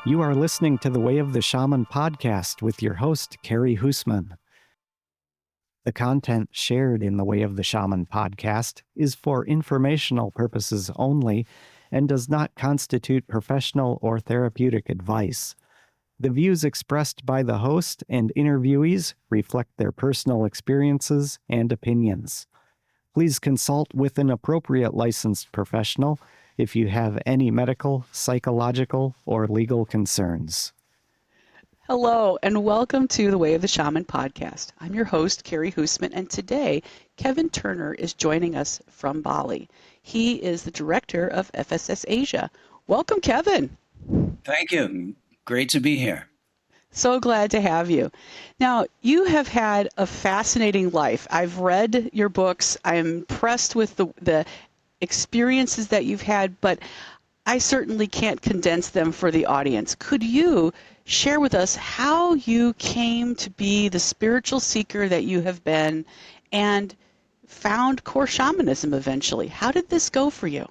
You are listening to the Way of the Shaman podcast with your host, Carrie Hoosman. The content shared in the Way of the Shaman podcast is for informational purposes only and does not constitute professional or therapeutic advice. The views expressed by the host and interviewees reflect their personal experiences and opinions. Please consult with an appropriate licensed professional if you have any medical, psychological, or legal concerns. Hello, and welcome to the Way of the Shaman podcast. I'm your host, Carrie Hoosman, and today Kevin Turner is joining us from Bali. He is the director of FSS Asia. Welcome, Kevin. Thank you. Great to be here. So glad to have you. Now, you have had a fascinating life. I've read your books. I'm impressed with the experiences that you've had, but I certainly can't condense them for the audience. Could you share with us how you came to be the spiritual seeker that you have been and found core shamanism eventually? How did this go for you?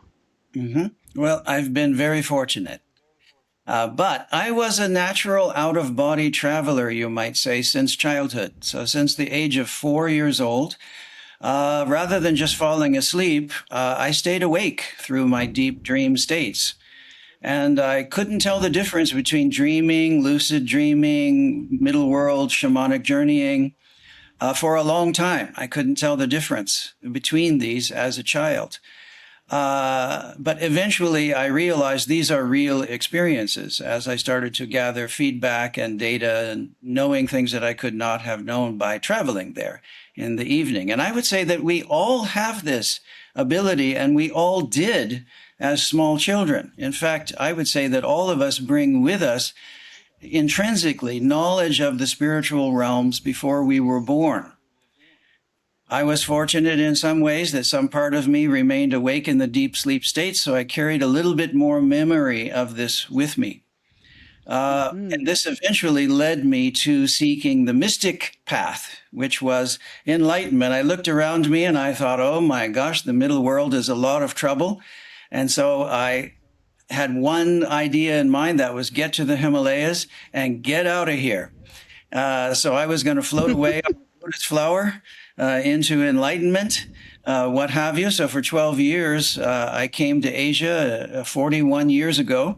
Well, I've been very fortunate. But I was a natural out-of-body traveler, you might say, since childhood. So since the age of 4 years old, rather than just falling asleep, I stayed awake through my deep dream states. And I couldn't tell the difference between dreaming, lucid dreaming, middle world, shamanic journeying. For a long time, I couldn't tell the difference between these as a child. But eventually I realized these are real experiences as I started to gather feedback and data and knowing things that I could not have known by traveling there in the evening. And I would say that we all have this ability, and we all did as small children. In fact, I would say that all of us bring with us intrinsically knowledge of the spiritual realms before we were born. I was fortunate in some ways that some part of me remained awake in the deep sleep state, so I carried a little bit more memory of this with me. And this eventually led me to seeking the mystic path, which was enlightenment. I looked around me and I thought, oh my gosh, the middle world is a lot of trouble. And so I had one idea in mind, that was get to the Himalayas and get out of here. So I was going to float away on a lotus flower into enlightenment, what have you. So for 12 years, I came to Asia 41 years ago.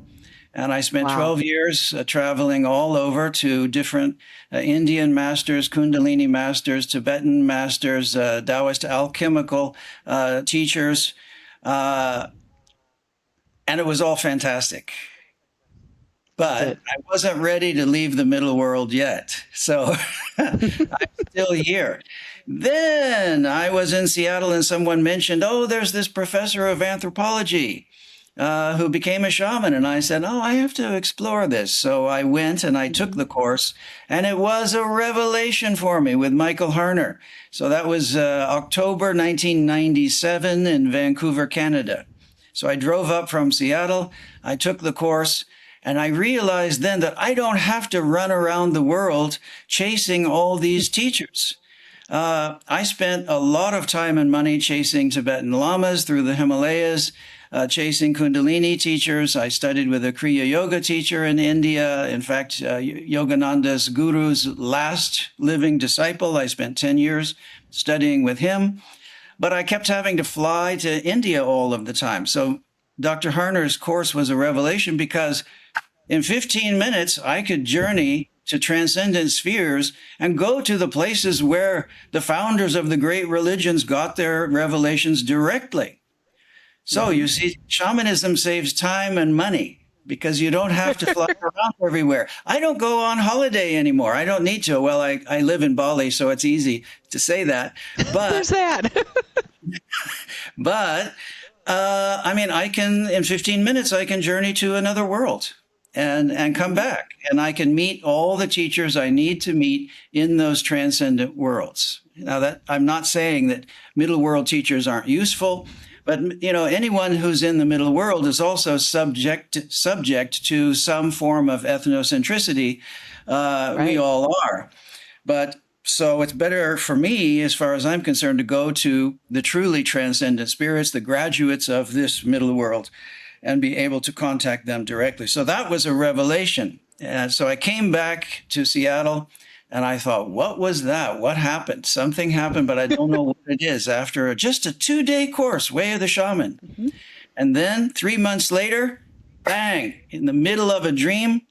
And I spent 12 years traveling all over to different Indian masters, Kundalini masters, Tibetan masters, Taoist alchemical teachers. And it was all fantastic. But I wasn't ready to leave the middle world yet. So I'm still here. Then I was in Seattle and someone mentioned, oh, there's this professor of anthropology who became a shaman. And I said, oh, I have to explore this. So I went and I took the course, and it was a revelation for me with Michael Harner. So that was October 1997 in Vancouver, Canada. So I drove up from Seattle, I took the course, and I realized then that I don't have to run around the world chasing all these teachers. I spent a lot of time and money chasing Tibetan lamas through the Himalayas, chasing Kundalini teachers. I studied with a Kriya Yoga teacher in India. In fact, Yogananda's guru's last living disciple. I spent 10 years studying with him. But I kept having to fly to India all of the time. So Dr. Harner's course was a revelation, because in 15 minutes, I could journey to transcendent spheres and go to the places where the founders of the great religions got their revelations directly. So you see, shamanism saves time and money, because you don't have to fly around everywhere. I don't go on holiday anymore. I don't need to. Well, I live in Bali, so it's easy to say that. But There's that. But I mean, I can, in 15 minutes, I can journey to another world and come back. And I can meet all the teachers I need to meet in those transcendent worlds. Now, that I'm not saying that middle world teachers aren't useful, but, you know, anyone who's in the middle world is also subject to some form of ethnocentricity. Right. We all are. But so it's better for me, as far as I'm concerned, to go to the truly transcendent spirits, the graduates of this middle world. and be able to contact them directly. So that was a revelation. And so I came back to Seattle and I thought, what was that? What happened? Something happened, but I don't know what it is, after just a 2-day course, Way of the Shaman. Mm-hmm. And then 3 months later, bang, in the middle of a dream,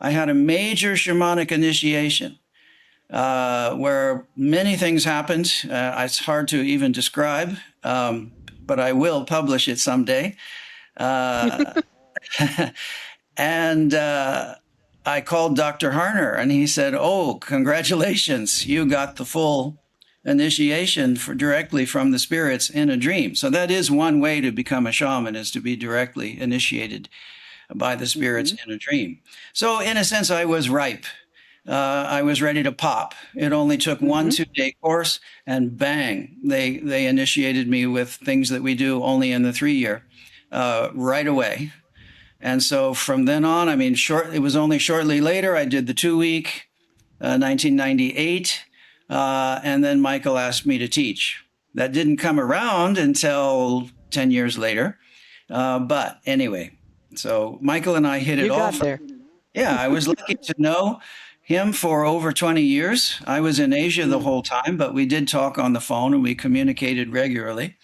I had a major shamanic initiation where many things happened. It's hard to even describe, but I will publish it someday. And I called Dr. Harner and he said, "Oh, congratulations, you got the full initiation directly from the spirits in a dream." So that is one way to become a shaman, is to be directly initiated by the spirits in a dream. So in a sense, I was ripe. I was ready to pop. It only took one 2-day course and bang, they initiated me with things that we do only in the 3-year right away. And so from then on, I mean, it was only shortly later I did the 2-week, 1998, and then Michael asked me to teach. That didn't come around until 10 years later. But anyway, so Michael and I hit it off. There. Yeah, I was lucky to know him for over 20 years. I was in Asia the whole time, but we did talk on the phone and we communicated regularly.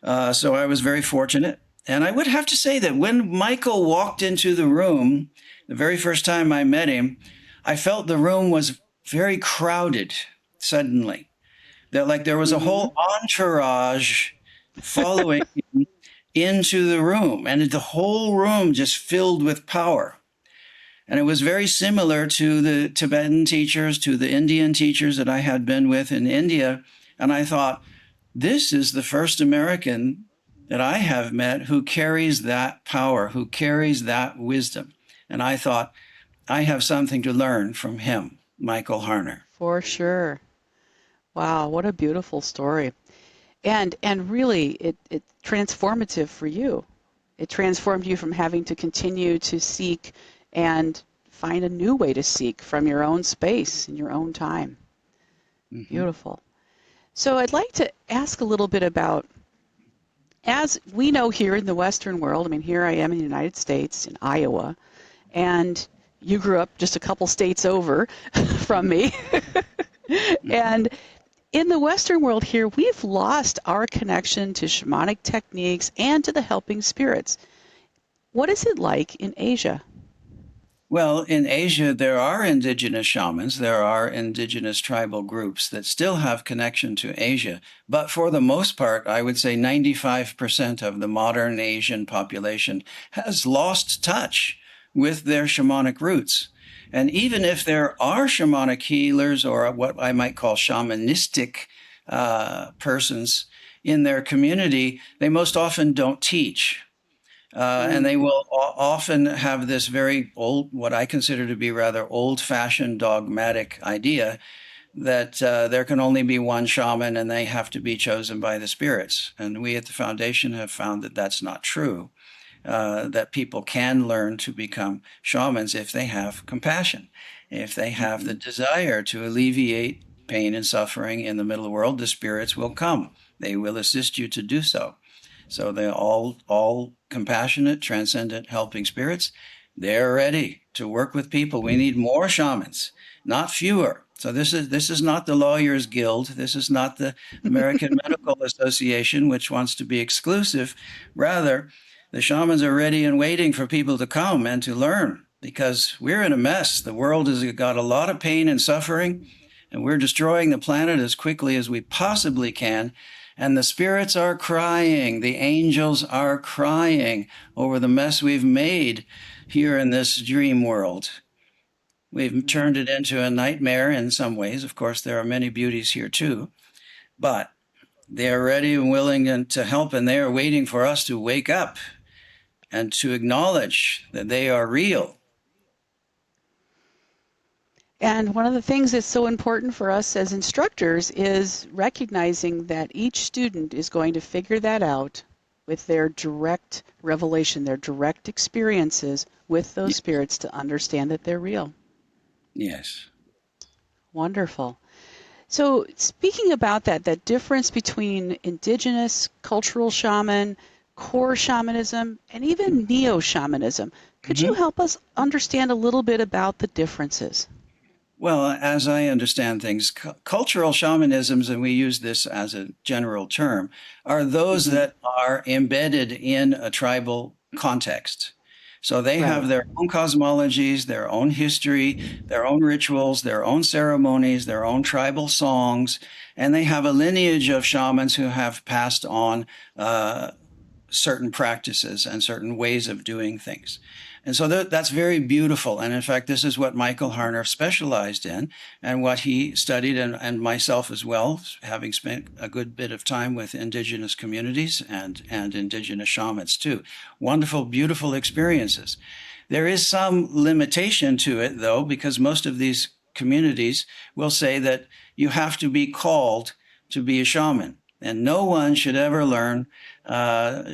So I was very fortunate. And I would have to say that when Michael walked into the room, the very first time I met him, I felt the room was very crowded suddenly. That like there was a whole entourage following him into the room, and the whole room just filled with power. And it was very similar to the Tibetan teachers, to the Indian teachers that I had been with in India. And I thought, this is the first American that I have met who carries that power, who carries that wisdom. And I thought, I have something to learn from him, Michael Harner. For sure. Wow, what a beautiful story. And really, it's transformative for you. It transformed you from having to continue to seek and find a new way to seek from your own space in your own time. Beautiful. So I'd like to ask a little bit about, as we know here in the Western world, I mean, here I am in the United States, in Iowa, and you grew up just a couple states over from me. And in the Western world here, we've lost our connection to shamanic techniques and to the helping spirits. What is it like in Asia? Well, in Asia, there are indigenous shamans. There are indigenous tribal groups that still have connection to Asia. But for the most part, I would say 95% of the modern Asian population has lost touch with their shamanic roots. And even if there are shamanic healers, or what I might call shamanistic persons in their community, they most often don't teach. And they will often have this very old, what I consider to be rather old-fashioned dogmatic idea that there can only be one shaman and they have to be chosen by the spirits. And we at the Foundation have found that that's not true, that people can learn to become shamans if they have compassion, if they have the desire to alleviate pain and suffering in the middle world. The spirits will come. They will assist you to do so. So they're all compassionate, transcendent, helping spirits. They're ready to work with people. We need more shamans, not fewer. So this is not the Lawyers Guild. This is not the American Medical Association, which wants to be exclusive. Rather, the shamans are ready and waiting for people to come and to learn, because we're in a mess. The world has got a lot of pain and suffering, and we're destroying the planet as quickly as we possibly can. And the spirits are crying, the angels are crying over the mess we've made here in this dream world. We've turned it into a nightmare in some ways. Of course, there are many beauties here too, but they're ready and willing to help, and they are waiting for us to wake up and to acknowledge that they are real. And one of the things that's so important for us as instructors is recognizing that each student is going to figure that out with their direct revelation, their direct experiences with those spirits, to understand that they're real. Yes. Wonderful. So speaking about that difference between indigenous cultural shaman core shamanism, and even neo-shamanism. Could you Mhm. help us understand a little bit about the differences? Well, as I understand things, cultural shamanisms, and we use this as a general term, are those Hmm. that are embedded in a tribal context. So they Right. have their own cosmologies, their own history, their own rituals, their own ceremonies, their own tribal songs, and they have a lineage of shamans who have passed on certain practices and certain ways of doing things. And so that's very beautiful. And in fact, this is what Michael Harner specialized in and what he studied, and myself as well, having spent a good bit of time with indigenous communities and indigenous shamans too. Wonderful, beautiful experiences. There is some limitation to it, though, because most of these communities will say that you have to be called to be a shaman. And no one should ever learn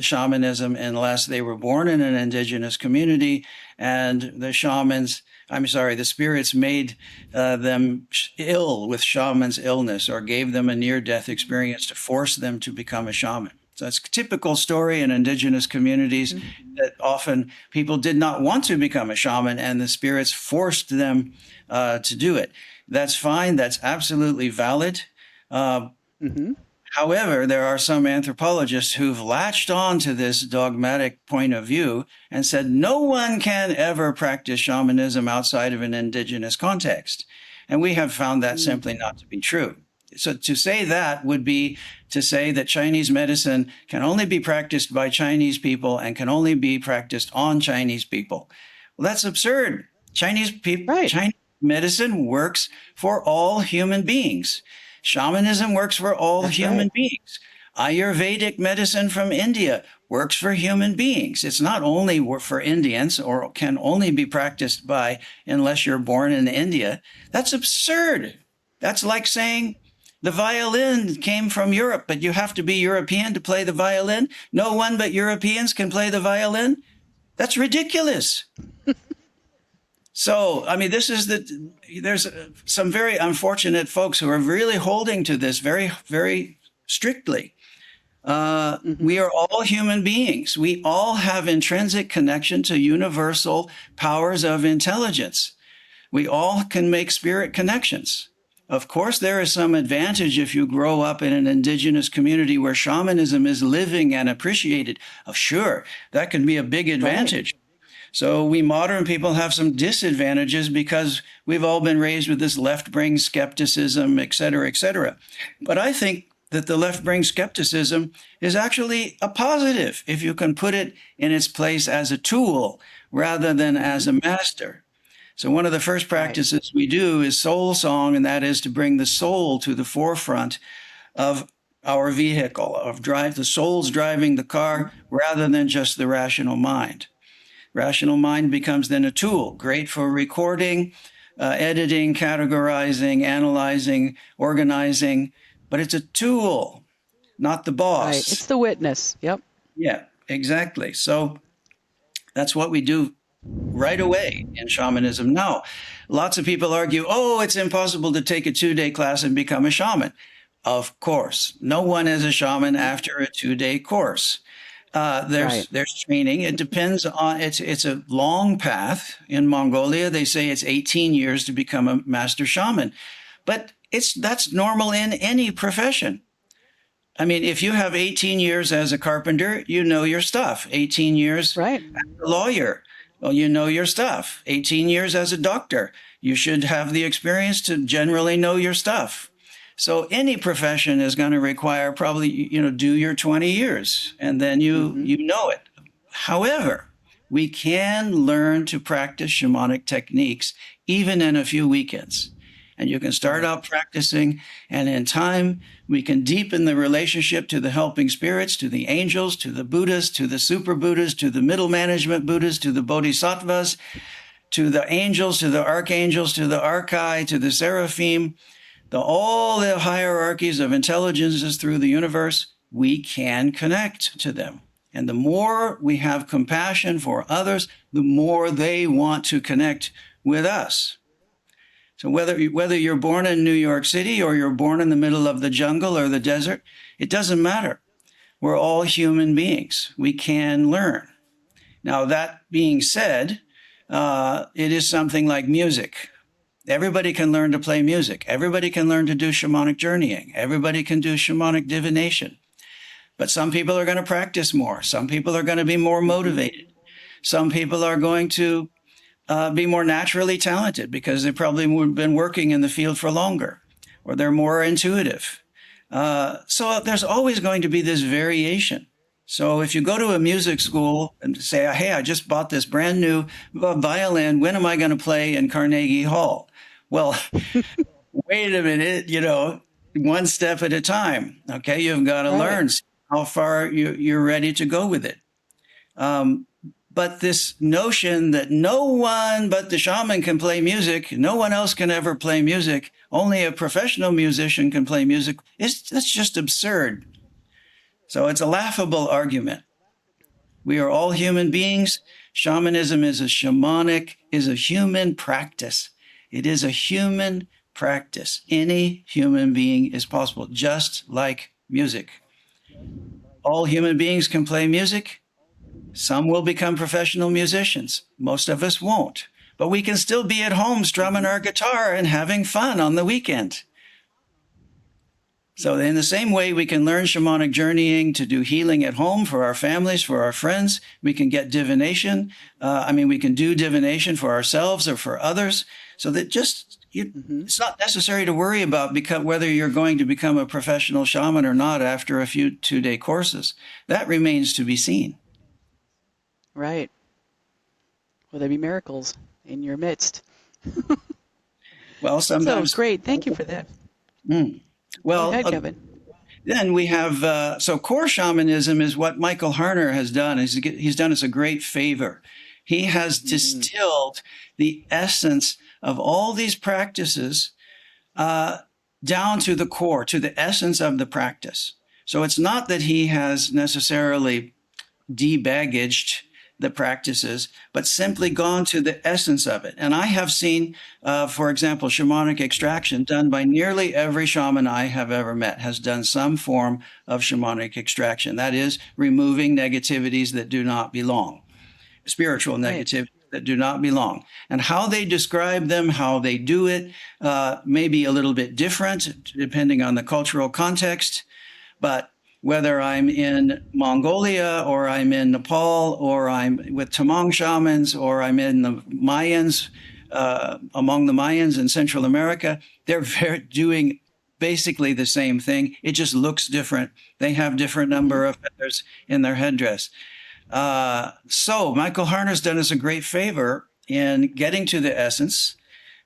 shamanism unless they were born in an indigenous community and the spirits made them ill with shaman's illness or gave them a near death experience to force them to become a shaman. So it's a typical story in indigenous communities that often people did not want to become a shaman and the spirits forced them to do it. That's fine. That's absolutely valid. Uh, Hmm. However, there are some anthropologists who've latched on to this dogmatic point of view and said no one can ever practice shamanism outside of an indigenous context. And we have found that simply not to be true. So to say that would be to say that Chinese medicine can only be practiced by Chinese people and can only be practiced on Chinese people. Well, that's absurd. Right. Chinese medicine works for all human beings. Shamanism works for all That's human right. beings. Ayurvedic medicine from India works for human beings. It's not only for Indians or can only be practiced by unless you're born in India. That's absurd. That's like saying the violin came from Europe, but you have to be European to play the violin. No one but Europeans can play the violin. That's ridiculous. So, I mean, there's some very unfortunate folks who are really holding to this very, very strictly. Hmm. We are all human beings. We all have intrinsic connection to universal powers of intelligence. We all can make spirit connections. Of course, there is some advantage if you grow up in an indigenous community where shamanism is living and appreciated. Oh, sure, that can be a big Right. advantage. So we modern people have some disadvantages because we've all been raised with this left-brain skepticism, et cetera, et cetera. But I think that the left-brain skepticism is actually a positive if you can put it in its place as a tool rather than as a master. So one of the first Right. practices we do is soul song, and that is to bring the soul to the forefront of our vehicle, the soul's driving the car rather than just the rational mind. Rational mind becomes then a tool, great for recording, editing, categorizing, analyzing, organizing, but it's a tool, not the Right. boss. It's the witness. Yep. Yeah, exactly. So that's what we do right away in shamanism. Now, lots of people argue, oh, it's impossible to take a 2-day class and become a shaman. Of course, no one is a shaman after a 2-day course. Right. There's training. It depends on it's a long path. In Mongolia, they say it's 18 years to become a master shaman, but that's normal in any profession. I mean, if you have 18 years as a carpenter, you know your stuff. 18 years Right. as a lawyer, well, you know your stuff. 18 years as a doctor, you should have the experience to generally know your stuff. So any profession is going to require probably, do your 20 years and then you Hmm. you know it. However, we can learn to practice shamanic techniques even in a few weekends. And you can start Right. out practicing, and in time, we can deepen the relationship to the helping spirits, to the angels, to the Buddhas, to the super Buddhas, to the middle management Buddhas, to the Bodhisattvas, to the angels, to the archangels, to the archai, to the seraphim, all the hierarchies of intelligences through the universe. We can connect to them. And the more we have compassion for others, the more they want to connect with us. So whether you're born in New York City or you're born in the middle of the jungle or the desert, it doesn't matter. We're all human beings. We can learn. Now, that being said, it is something like music. Everybody can learn to play music. Everybody can learn to do shamanic journeying. Everybody can do shamanic divination. But some people are going to practice more. Some people are going to be more motivated. Some people are going to be more naturally talented because they've probably been working in the field for longer, or they're more intuitive. So there's always going to be this variation. So if you go to a music school and say, hey, I just bought this brand new violin, when am I going to play in Carnegie Hall? Well, wait a minute, one step at a time. Okay, you've got to learn how far you're ready to go with it. But this notion that no one but the shaman can play music, no one else can ever play music, only a professional musician can play music, that's just absurd. So it's a laughable argument. We are all human beings. Shamanism is a human practice. It is a human practice. Any human being is possible, just like music. All human beings can play music. Some will become professional musicians. Most of us won't. But we can still be at home strumming our guitar and having fun on the weekend. So in the same way, we can learn shamanic journeying to do healing at home for our families, for our friends. We can get divination. We can do divination for ourselves or for others. So that it's not necessary to worry about whether you're going to become a professional shaman or not after a few 2-day courses. That remains to be seen. Right. Will there be miracles in your midst? Well, sometimes. So great. Thank you for that. Well, go ahead, Kevin. Then we have, so core shamanism is what Michael Harner has done. He's done us a great favor. He has distilled the essence of all these practices down to the core, to the essence of the practice. So it's not that he has necessarily debaggaged the practices, but simply gone to the essence of it. And I have seen, for example, shamanic extraction done by nearly every shaman I have ever met has done some form of shamanic extraction. That is, removing negativities that do not belong, spiritual negativities that do not belong. And how they describe them, how they do it, may be a little bit different depending on the cultural context, but whether I'm in Mongolia or I'm in Nepal or I'm with Tamang shamans or I'm in the Mayans, among the Mayans in Central America, they're doing basically the same thing. It just looks different. They have different number of feathers in their headdress. So Michael Harner's done us a great favor in getting to the essence,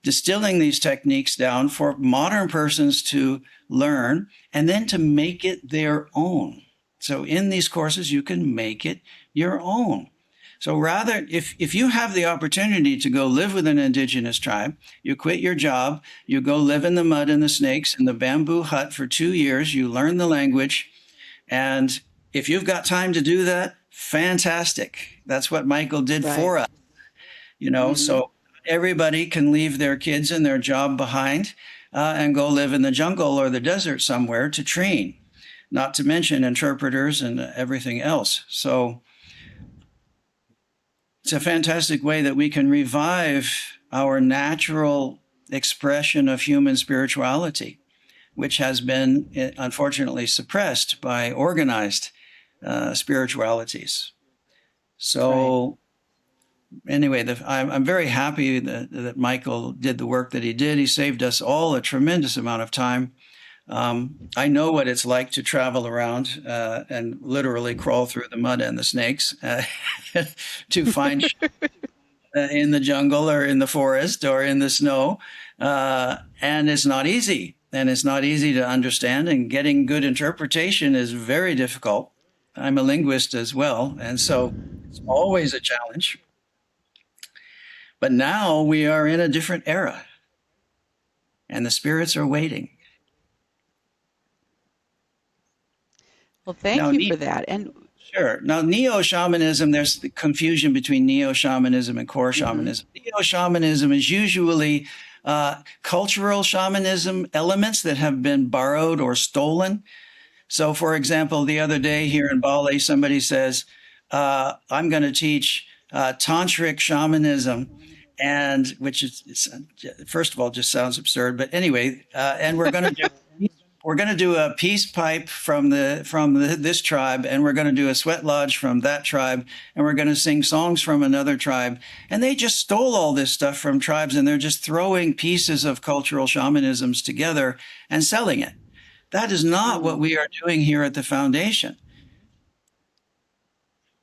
distilling these techniques down for modern persons to learn, and then to make it their own. So in these courses, you can make it your own. So rather, if you have the opportunity to go live with an indigenous tribe, you quit your job, you go live in the mud and the snakes in the bamboo hut for 2 years, you learn the language, and if you've got time to do that, fantastic. That's what Michael did for us. So everybody can leave their kids and their job behind and go live in the jungle or the desert somewhere to train, not to mention interpreters and everything else. So it's a fantastic way that we can revive our natural expression of human spirituality, which has been unfortunately suppressed by organized spiritualities. So anyway, I'm very happy that Michael did the work that he did. He saved us all a tremendous amount of time. I know what it's like to travel around and literally crawl through the mud and the snakes to find in the jungle or in the forest or in the snow. And it's not easy. And it's not easy to understand. And getting good interpretation is very difficult. I'm a linguist as well. And so it's always a challenge. But now we are in a different era, and the spirits are waiting. Well, thank you for that. And sure. Now, Neo-Shamanism, there's the confusion between Neo-Shamanism and core shamanism. Neo-Shamanism is usually cultural shamanism elements that have been borrowed or stolen So, for example, the other day here in Bali, somebody says, I'm going to teach tantric shamanism, and which is, first of all, just sounds absurd. But anyway, and we're going to do a peace pipe from this tribe, and we're going to do a sweat lodge from that tribe, and we're going to sing songs from another tribe. And they just stole all this stuff from tribes, and they're just throwing pieces of cultural shamanisms together and selling it. That is not what we are doing here at the foundation.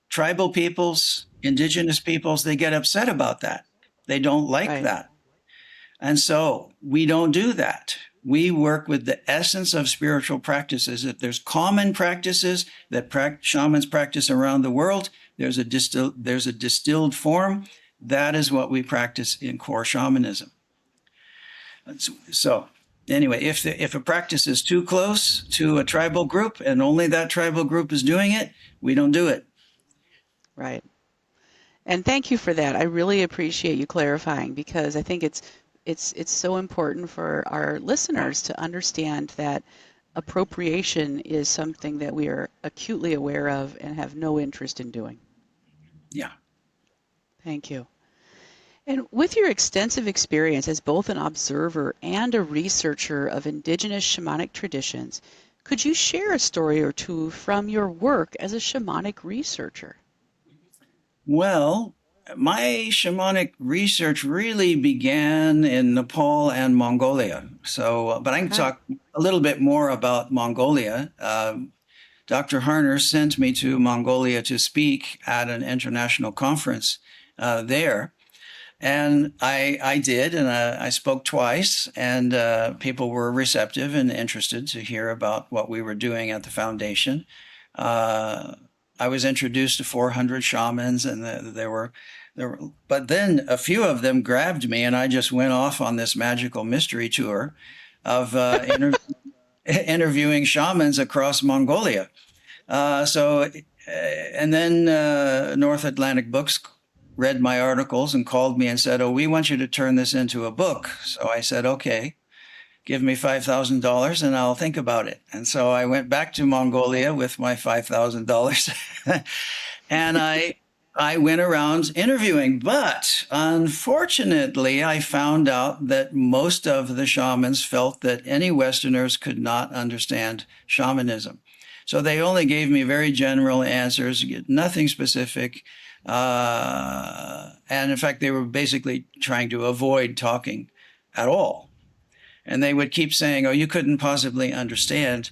Tribal peoples, indigenous peoples, they get upset about that. They don't like that. And so we don't do that. We work with the essence of spiritual practices. If there's common practices that shamans practice around the world, there's a distilled form. That is what we practice in core shamanism. So anyway, if a practice is too close to a tribal group and only that tribal group is doing it, we don't do it. Right. And thank you for that. I really appreciate you clarifying, because I think it's so important for our listeners to understand that appropriation is something that we are acutely aware of and have no interest in doing. Yeah. Thank you. And with your extensive experience as both an observer and a researcher of indigenous shamanic traditions, could you share a story or two from your work as a shamanic researcher? Well, my shamanic research really began in Nepal and Mongolia. So, but I can talk a little bit more about Mongolia. Dr. Harner sent me to Mongolia to speak at an international conference there. And I did, and I spoke twice, and people were receptive and interested to hear about what we were doing at the foundation. I was introduced to 400 shamans, and there were, but then a few of them grabbed me, and I just went off on this magical mystery tour of interviewing shamans across Mongolia. And then North Atlantic Books read my articles and called me and said, "Oh, we want you to turn this into a book." So I said, "Okay, give me $5,000 and I'll think about it." And so I went back to Mongolia with my $5,000 and I went around interviewing. But unfortunately, I found out that most of the shamans felt that any Westerners could not understand shamanism. So they only gave me very general answers, nothing specific. And in fact, they were basically trying to avoid talking at all. And they would keep saying, "Oh, you couldn't possibly understand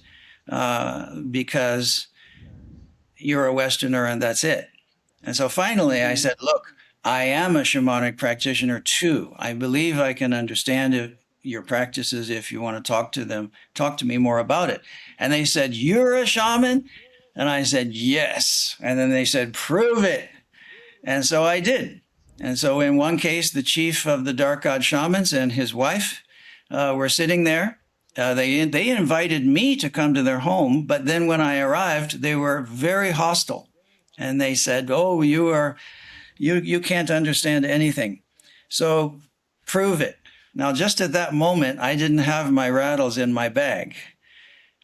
because you're a Westerner and that's it." And so finally I said, "Look, I am a shamanic practitioner too. I believe I can understand your practices. If you want to talk to them, talk to me more about it." And they said, "You're a shaman?" And I said, "Yes." And then they said, "Prove it." And so I did. And so in one case, the chief of the Dark God Shamans and his wife were sitting there. They invited me to come to their home, but then when I arrived, they were very hostile. And they said, "Oh, you can't understand anything. So prove it." Now, just at that moment, I didn't have my rattles in my bag.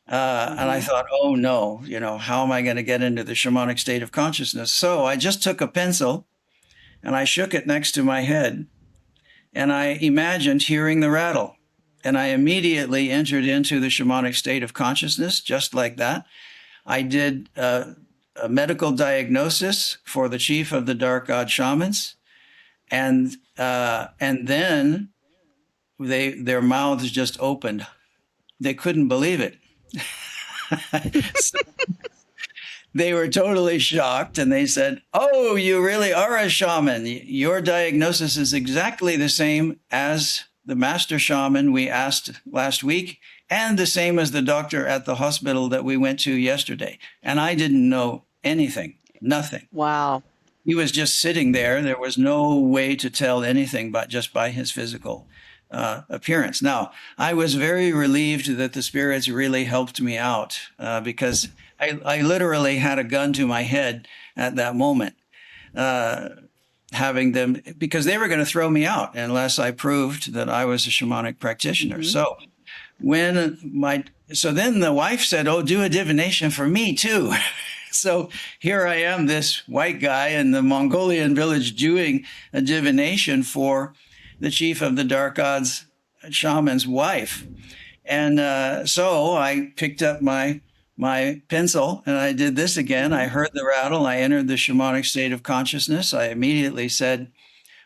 And I thought, "Oh no, how am I going to get into the shamanic state of consciousness?" So I just took a pencil and I shook it next to my head and I imagined hearing the rattle. And I immediately entered into the shamanic state of consciousness, just like that. I did a medical diagnosis for the chief of the Dark God Shamans. And then their mouths just opened. They couldn't believe it. So they were totally shocked and they said, "Oh, you really are a shaman. Your diagnosis is exactly the same as the master shaman we asked last week and the same as the doctor at the hospital that we went to yesterday." And I didn't know anything, nothing. Wow. He was just sitting there. There was no way to tell anything but just by his physical appearance. Now, I was very relieved that the spirits really helped me out because I literally had a gun to my head at that moment, having them, because they were going to throw me out unless I proved that I was a shamanic practitioner. So so then the wife said, "Oh, do a divination for me too." So here I am, this white guy in the Mongolian village, doing a divination for the chief of the dark gods shaman's wife. And so I picked up my pencil and I did this again. I heard the rattle. I entered the shamanic state of consciousness. I immediately said,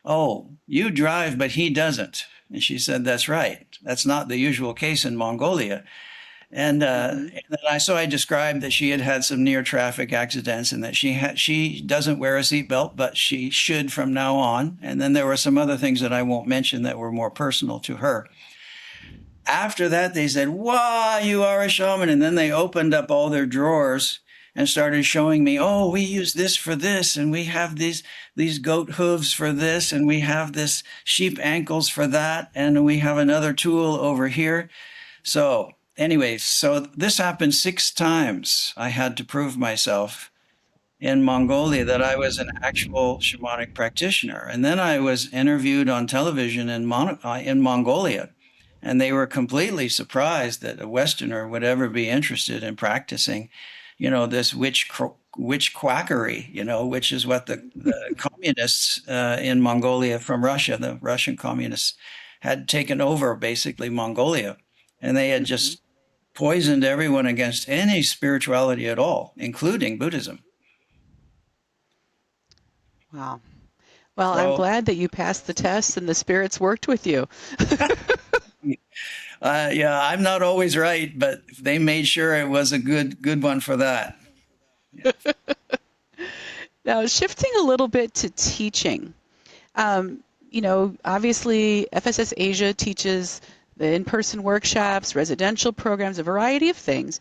"Oh, you drive, but he doesn't." And she said, "That's right. That's not the usual case in Mongolia." And, so I described that she had had some near traffic accidents and that she doesn't wear a seatbelt, but she should from now on. And then there were some other things that I won't mention that were more personal to her. After that, they said, "Wow, you are a shaman." And then they opened up all their drawers and started showing me, "Oh, we use this for this, and we have these goat hooves for this, and we have this sheep ankles for that, and we have another tool over here." So anyway, so this happened 6 times. I had to prove myself in Mongolia that I was an actual shamanic practitioner. And then I was interviewed on television in Mongolia. And they were completely surprised that a Westerner would ever be interested in practicing, this witch quackery, which is what the communists in Mongolia from Russia, the Russian communists, had taken over basically Mongolia. And they had just poisoned everyone against any spirituality at all, including Buddhism. Wow. Well, I'm glad that you passed the test and the spirits worked with you. Yeah, I'm not always right, but they made sure it was a good one for that. Yeah. Now, shifting a little bit to teaching, obviously FSS Asia teaches the in-person workshops, residential programs, a variety of things.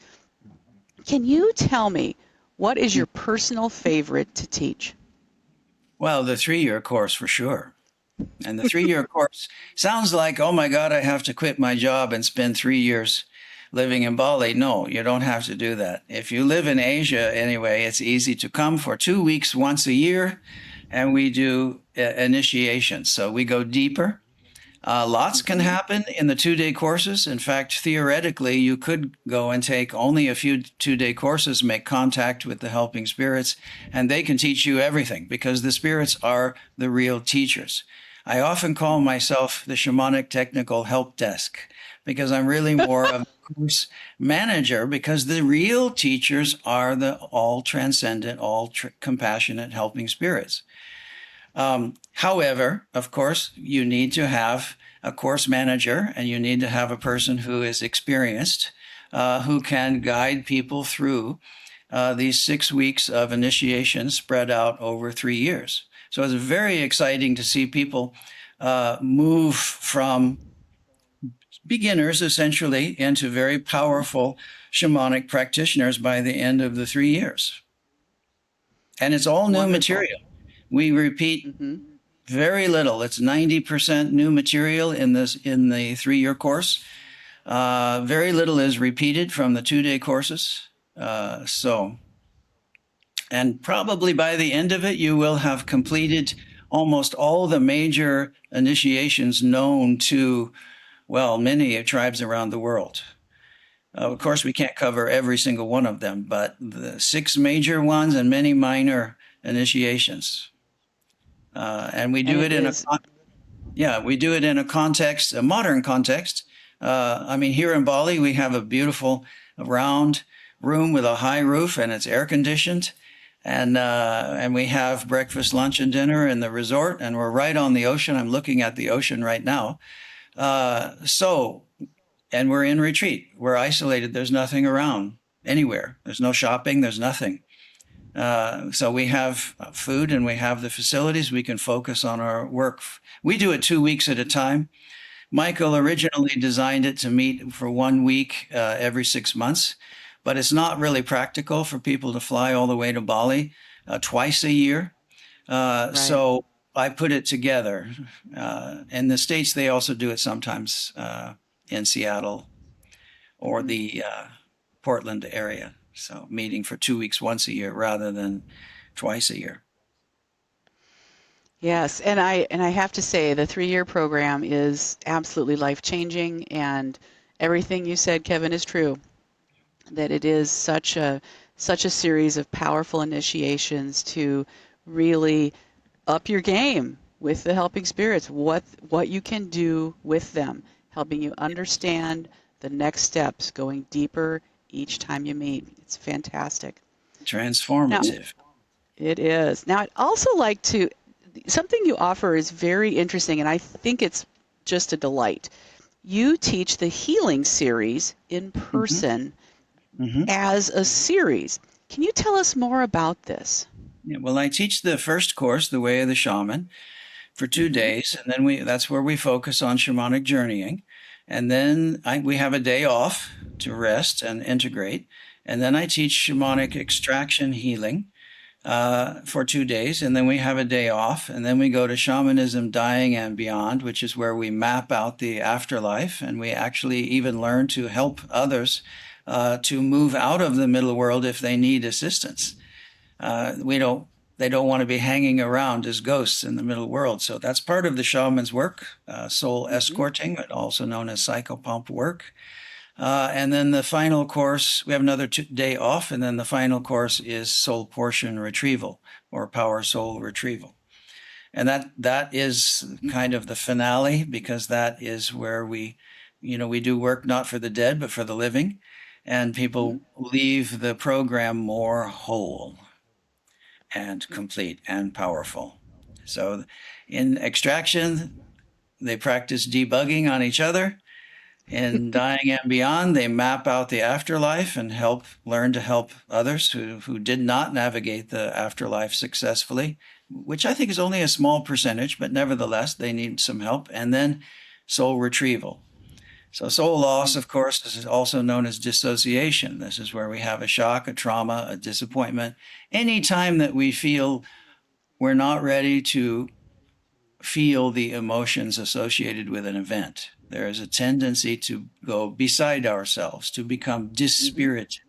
Can you tell me what is your personal favorite to teach? Well, the 3-year course for sure. And the 3-year course sounds like, oh my God, I have to quit my job and spend 3 years living in Bali. No, you don't have to do that. If you live in Asia anyway, it's easy to come for 2 weeks once a year, and we do initiations. So we go deeper. Lots can happen in the 2-day courses. In fact, theoretically, you could go and take only a few 2-day courses, make contact with the helping spirits, and they can teach you everything because the spirits are the real teachers. I often call myself the shamanic technical help desk because I'm really more of a course manager, because the real teachers are the all transcendent, all compassionate helping spirits. However, of course, you need to have a course manager and you need to have a person who is experienced, who can guide people through these 6 weeks of initiation spread out over 3 years. So it's very exciting to see people move from beginners essentially into very powerful shamanic practitioners by the end of the 3 years. And it's all new material. We repeat very little. It's 90% new material in the 3-year course. Very little is repeated from the 2-day courses. And probably by the end of it, you will have completed almost all the major initiations known to, well, many tribes around the world. Of course, we can't cover every single one of them, but the 6 major ones and many minor initiations. And we do it in a context, a modern context. Here in Bali, we have a beautiful round room with a high roof, and it's air conditioned. And we have breakfast, lunch, and dinner in the resort, and we're right on the ocean. I'm looking at the ocean right now. And we're in retreat. We're isolated. There's nothing around anywhere. There's no shopping. There's nothing. So we have food and we have the facilities. We can focus on our work. We do it 2 weeks at a time. Michael originally designed it to meet for 1 week every 6 months, but it's not really practical for people to fly all the way to Bali twice a year. Right. So I put it together. In the States, they also do it sometimes in Seattle or the Portland area. So meeting for 2 weeks once a year rather than twice a year. Yes, and I have to say the 3-year program is absolutely life-changing, and Everything you said, Kevin, is true. That it is such a series of powerful initiations to really up your game with the helping spirits, what you can do with them, helping you understand the next steps, going deeper each time you meet. It's fantastic. Now, Transformative. it is. Now, I'd also like to, something you offer is very interesting, and I think it's just a delight. You teach the healing series in Hmm. person Hmm. as a series. Can you tell us more about this? Yeah, well, I teach the first course, The Way of the Shaman, for two Mm-hmm. days, and then that's where we focus on shamanic journeying. And then we have a day off to rest and integrate. And then I teach shamanic extraction healing for 2 days, and then we have a day off, and then we go to shamanism, dying and beyond, which is where we map out the afterlife, and we actually even learn to help others to move out of the middle world if they need assistance. We don't. They don't want to be hanging around as ghosts in the middle world. So that's part of the shaman's work, soul Mm-hmm. escorting, also known as psychopomp work. And then the final course, we have another day off, and then the final course is soul portion retrieval or power soul retrieval. And that is kind of the finale, because that is where we do work not for the dead, but for the living. And Mm-hmm. people leave the program more whole and complete and powerful. So in extraction, they practice debugging on each other. In Dying and Beyond, they map out the afterlife and learn to help others who did not navigate the afterlife successfully, which I think is only a small percentage, but nevertheless, they need some help. And then soul retrieval. So soul loss, of course, is also known as dissociation. This is where we have a shock, a trauma, a disappointment. Any time that we feel we're not ready to feel the emotions associated with an event. There is a tendency to go beside ourselves, to become Mm-hmm. dispirited.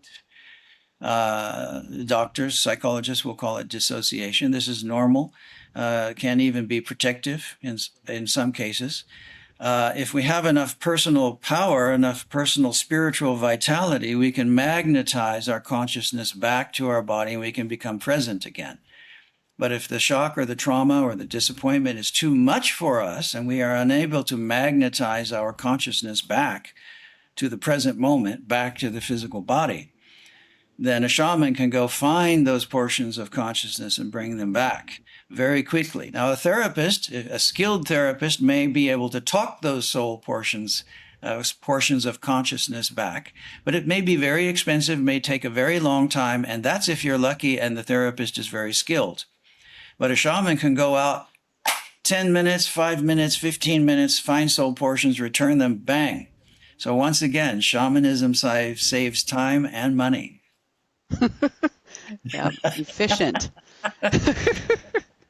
Doctors, psychologists will call it dissociation. This is normal, can even be protective in some cases. If we have enough personal power, enough personal spiritual vitality, we can magnetize our consciousness back to our body and we can become present again. But if the shock or the trauma or the disappointment is too much for us and we are unable to magnetize our consciousness back to the present moment, back to the physical body, then a shaman can go find those portions of consciousness and bring them back very quickly. Now, a skilled therapist, may be able to talk those soul portions, portions of consciousness back, but it may be very expensive, may take a very long time, and that's if you're lucky and the therapist is very skilled. But a shaman can go out 10 minutes, 5 minutes, 15 minutes, find soul portions, return them, bang. So once again, shamanism saves time and money. Yeah, efficient.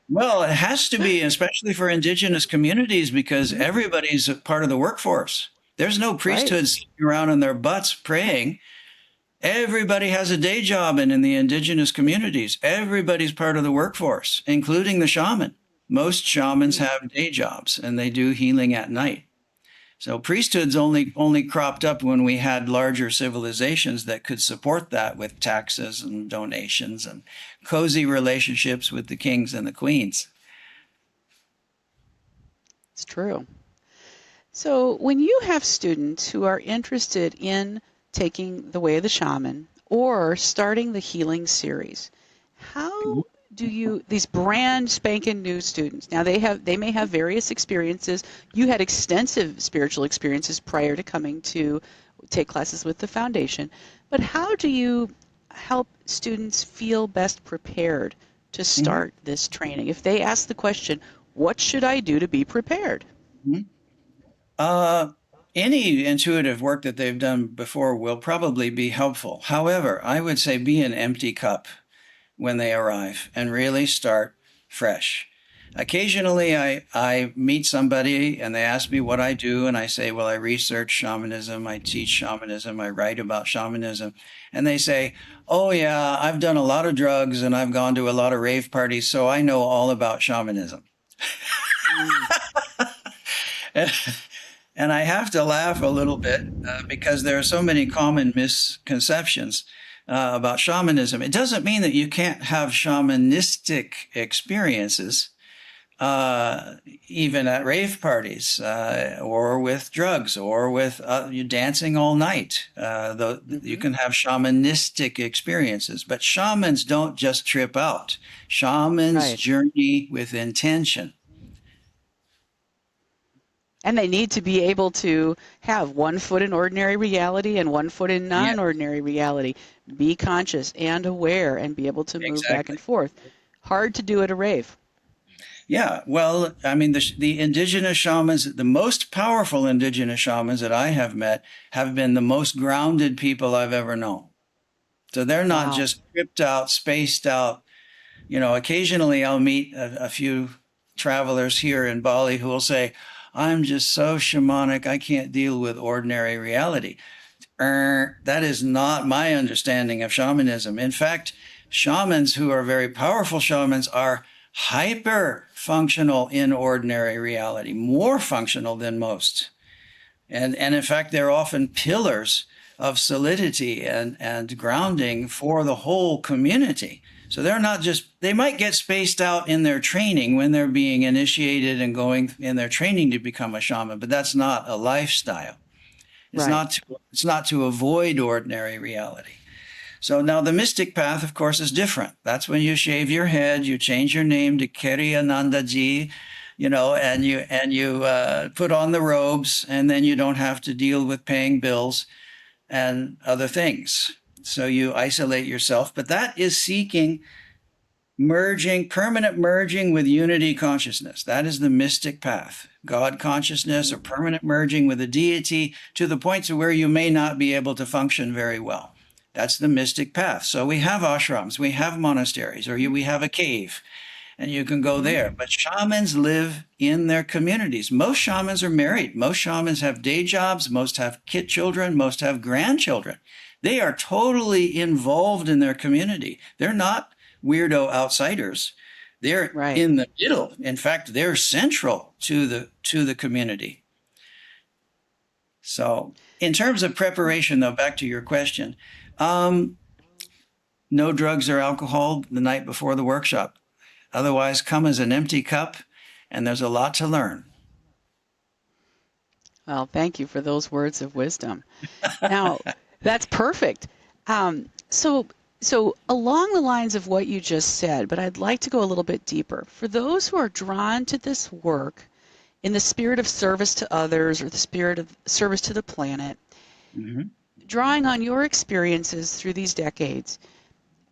Well, it has to be, especially for indigenous communities, because Mhm. everybody's a part of the workforce. There's no Right. priesthood sitting around on their butts praying. Everybody has a day job, and in the indigenous communities, everybody's part of the workforce, including the shaman. Most shamans Mm. have day jobs and they do healing at night. So priesthoods only cropped up when we had larger civilizations that could support that with taxes and donations and cozy relationships with the kings and the queens. It's true. So, when you have students who are interested in taking the way of the shaman or starting the healing series, how do you, these brand spanking new students, now they may have various experiences. You had extensive spiritual experiences prior to coming to take classes with the foundation, but how do you help students feel best prepared to Mhm. start this training? If they ask the question, what should I do to be prepared? Mhm. Uh, any intuitive work that they've done before will probably be helpful. However, I would say be an empty cup when they arrive and really start fresh. Occasionally, I meet somebody and they ask me what I do, and I say, well, I research shamanism, I teach shamanism, I write about shamanism. And they say, oh, yeah, I've done a lot of drugs and I've gone to a lot of rave parties, so I know all about shamanism. Mm. And I have to laugh a little bit because there are so many common misconceptions about shamanism. It doesn't mean that you can't have shamanistic experiences, even at rave parties, or with drugs, or with you dancing all night. You can have shamanistic experiences, but shamans don't just trip out. Shamans Right. journey with intention. And they need to be able to have one foot in ordinary reality and one foot in Yeah, non-ordinary reality. Be conscious and aware and be able to move back exactly. and forth. Hard to do at a rave. Yeah, well, I mean, the indigenous shamans, the most powerful indigenous shamans that I have met, have been the most grounded people I've ever known. So they're not Wow. just tripped out, spaced out. You know, occasionally I'll meet a few travelers here in Bali who will say, I'm just so shamanic, I can't deal with ordinary reality. That is not my understanding of shamanism. In fact, shamans who are very powerful shamans are hyper functional in ordinary reality, more functional than most. And in fact, they're often pillars of solidity and grounding for the whole community. So they're not just, they might get spaced out in their training when they're being initiated and going in their training to become a shaman, but that's not a lifestyle. Right. It's not to avoid ordinary reality. So now the mystic path, of course, is different. That's when you shave your head, you change your name to Kiryanandaji, you know, and you put on the robes, and then you don't have to deal with paying bills and other things. So you isolate yourself, but that is seeking merging, permanent merging with unity consciousness. That is the mystic path. God consciousness or permanent merging with a deity to the point to where you may not be able to function very well. That's the mystic path. So we have ashrams, we have monasteries, or we have a cave, and you can go there. But shamans live in their communities. Most shamans are married. Most shamans have day jobs. Most have kid children. Most have grandchildren. They are totally involved in their community. They're not weirdo outsiders. They're Right. in the middle. In fact, they're central to the community. So, in terms of preparation, though, back to your question, no drugs or alcohol the night before the workshop. Otherwise, come as an empty cup, and there's a lot to learn. Well, thank you for those words of wisdom. Now, that's perfect. So along the lines of what you just said, but I'd like to go a little bit deeper. For those who are drawn to this work in the spirit of service to others or the spirit of service to the planet, Mm-hmm. drawing on your experiences through these decades,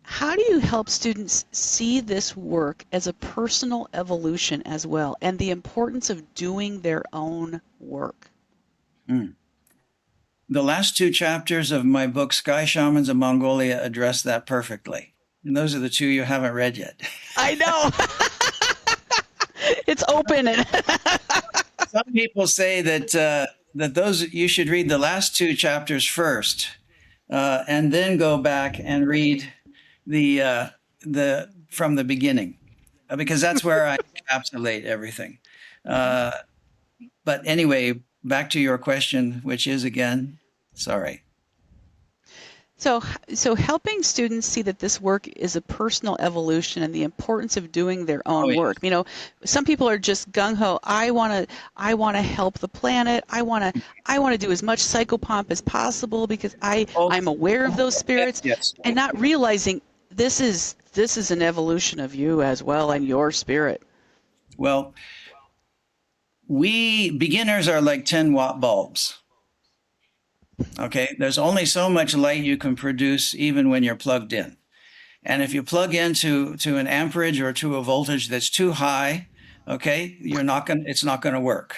how do you help students see this work as a personal evolution as well, and the importance of doing their own work? Mm. The last two chapters of my book, Sky Shamans of Mongolia, address that perfectly. And those are the two you haven't read yet. I know. It's open. Some people say that those you should read the last two chapters first, and then go back and read the from the beginning, because that's where I encapsulate everything. But anyway, back to your question, which is again, sorry. So helping students see that this work is a personal evolution and the importance of doing their Oh, own yeah. work. You know, some people are just gung ho. I want to help the planet. I want to do as much psychopomp as possible because I'm aware of those spirits, Yes. and not realizing this is an evolution of you as well and your spirit. Well, we beginners are like 10-watt bulbs. Okay, there's only so much light you can produce even when you're plugged in. And if you plug into an amperage or to a voltage that's too high, okay, it's not going to work.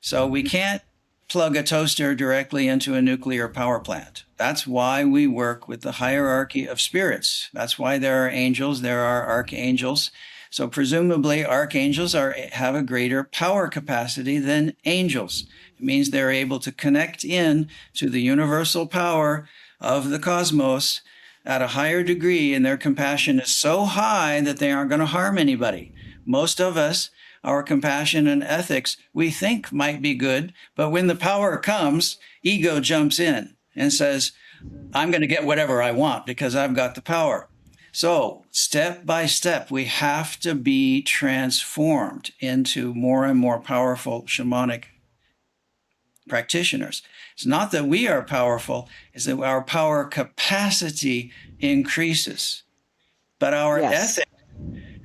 So we can't plug a toaster directly into a nuclear power plant. That's why we work with the hierarchy of spirits. That's why there are angels, there are archangels. So presumably archangels have a greater power capacity than angels. It means they're able to connect in to the universal power of the cosmos at a higher degree, and their compassion is so high that they aren't going to harm anybody. Most of us our compassion and ethics we think might be good, but when the power comes, ego jumps in and says, I'm going to get whatever I want because I've got the power. So step by step, we have to be transformed into more and more powerful shamanic practitioners. It's not that we are powerful, it's that our power capacity increases. But our ethic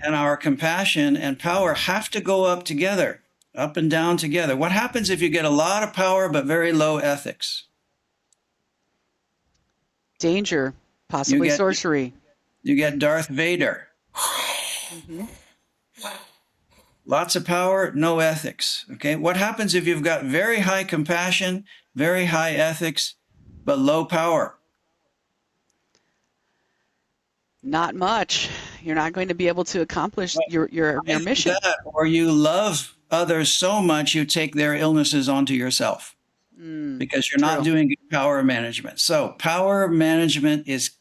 and our compassion and power have to go up together, up and down together. What happens if you get a lot of power but very low ethics? Danger, possibly sorcery. You get Darth Vader. Lots of power, no ethics. Okay. What happens if you've got very high compassion, very high ethics, but low power? Not much. You're not going to be able to accomplish your mission. Or you love others so much you take their illnesses onto yourself because you're not doing good power management. So power management is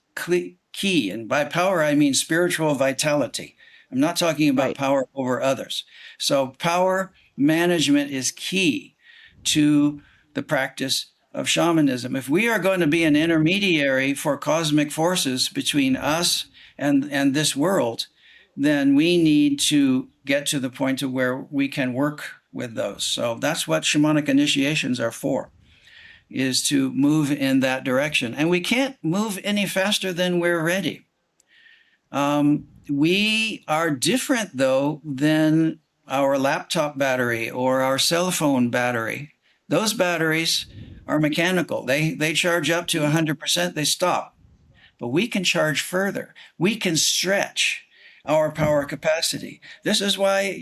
key. And by power, I mean spiritual vitality. I'm not talking about power over others. So power management is key to the practice of shamanism. If we are going to be an intermediary for cosmic forces between us and this world, then we need to get to the point of where we can work with those. So that's what shamanic initiations are for, is to move in that direction. And we can't move any faster than we're ready. We are different, though, than our laptop battery or our cell phone battery. Those batteries are mechanical. They charge up to 100%, they stop. But we can charge further. We can stretch our power capacity. This is why,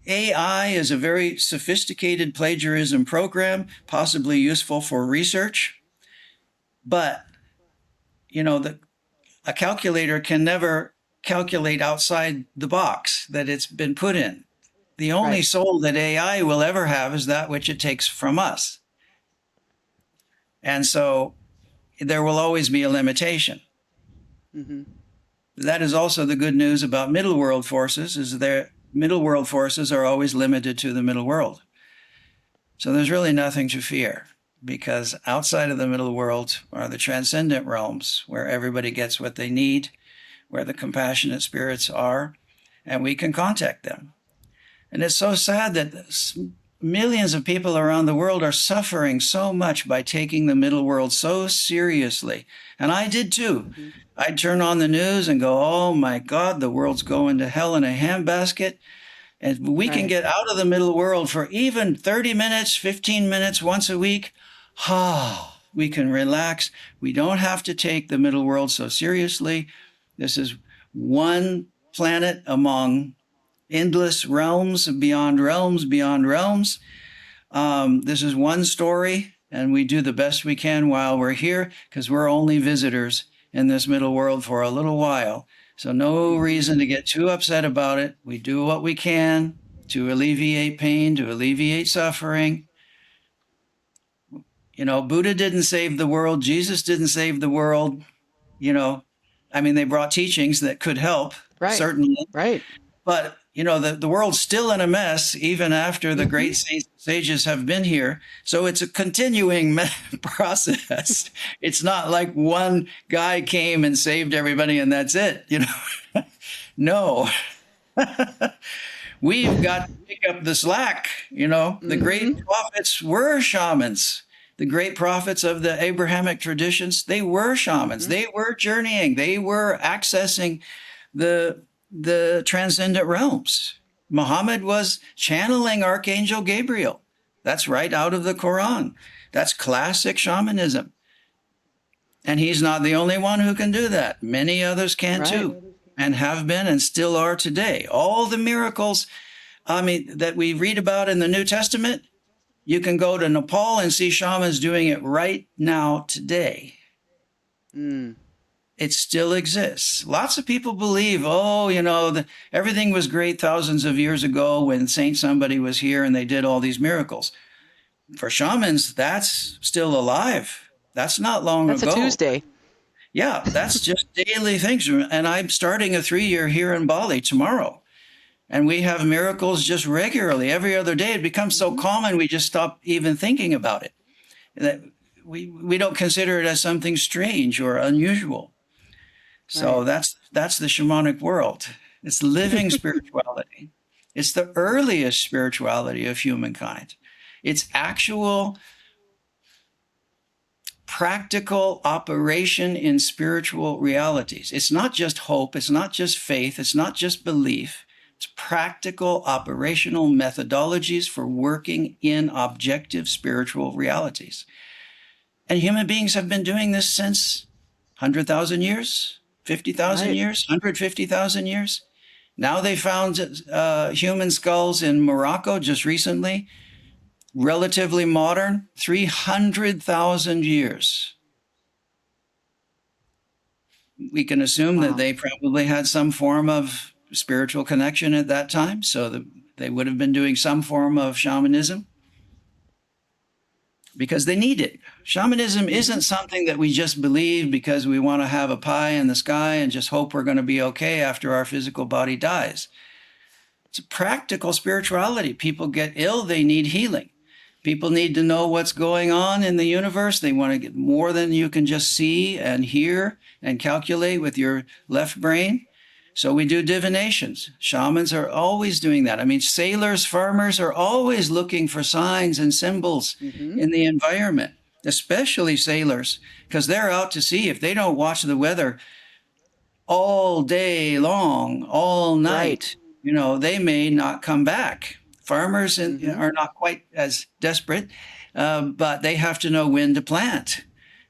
AI is a very sophisticated plagiarism program, possibly useful for research. But, a calculator can never calculate outside the box that it's been put in. The only soul that AI will ever have is that which it takes from us. And so there will always be a limitation. That is also the good news about middle world forces, is their middle world forces are always limited to the middle world. So there's really nothing to fear, because outside of the middle world are the transcendent realms where everybody gets what they need, where the compassionate spirits are, and we can contact them. And it's so sad that millions of people around the world are suffering so much by taking the middle world so seriously. And I did too. I'd turn on the news and go, oh my God, the world's going to hell in a handbasket. And we can get out of the middle world for even 30 minutes, 15 minutes once a week. We can relax. We don't have to take the middle world so seriously. This is one planet among endless realms, beyond realms, beyond realms. This is one story, and we do the best we can while we're here, because we're only visitors in this middle world for a little while. So no reason to get too upset about it. We do what we can to alleviate pain, to alleviate suffering. Buddha didn't save the world. Jesus didn't save the world. They brought teachings that could help, certainly. But, the world's still in a mess, even after the great sages have been here. So it's a continuing process. It's not like one guy came and saved everybody and that's it, No. We've got to pick up the slack, The great prophets were shamans. The great prophets of the Abrahamic traditions, they were shamans. They were journeying. They were accessing the transcendent realms. Muhammad was channeling Archangel Gabriel. That's right out of the Quran. That's classic shamanism. And he's not the only one who can do that. Many others can too, and have been and still are today. All the miracles, that we read about in the New Testament, you can go to Nepal and see shamans doing it right now today. It still exists. Lots of people believe, everything was great thousands of years ago when Saint somebody was here and they did all these miracles. For shamans, that's still alive. That's not long ago. That's a Tuesday. Yeah, that's just daily things. And I'm starting a 3-year here in Bali tomorrow. And we have miracles just regularly, every other day. It becomes so common, we just stop even thinking about it. That we don't consider it as something strange or unusual. So Right. that's the shamanic world. It's living spirituality. It's the earliest spirituality of humankind. It's actual practical operation in spiritual realities. It's not just hope, it's not just faith, it's not just belief. It's practical operational methodologies for working in objective spiritual realities. And human beings have been doing this since 100,000 years, 50,000 Right. years, 150,000 years. Now they found human skulls in Morocco just recently, relatively modern, 300,000 years. We can assume that Wow. they probably had some form of spiritual connection at that time, so that they would have been doing some form of shamanism because they need it. Shamanism isn't something that we just believe because we want to have a pie in the sky and just hope we're going to be okay after our physical body dies. It's a practical spirituality. People get ill, they need healing. People need to know what's going on in the universe. They want to get more than you can just see and hear and calculate with your left brain. So we do divinations. Shamans are always doing that. I mean, sailors, farmers are always looking for signs and symbols in the environment, especially sailors, because they're out to sea. If they don't watch the weather all day long, all night, Right. they may not come back. Farmers are not quite as desperate, but they have to know when to plant.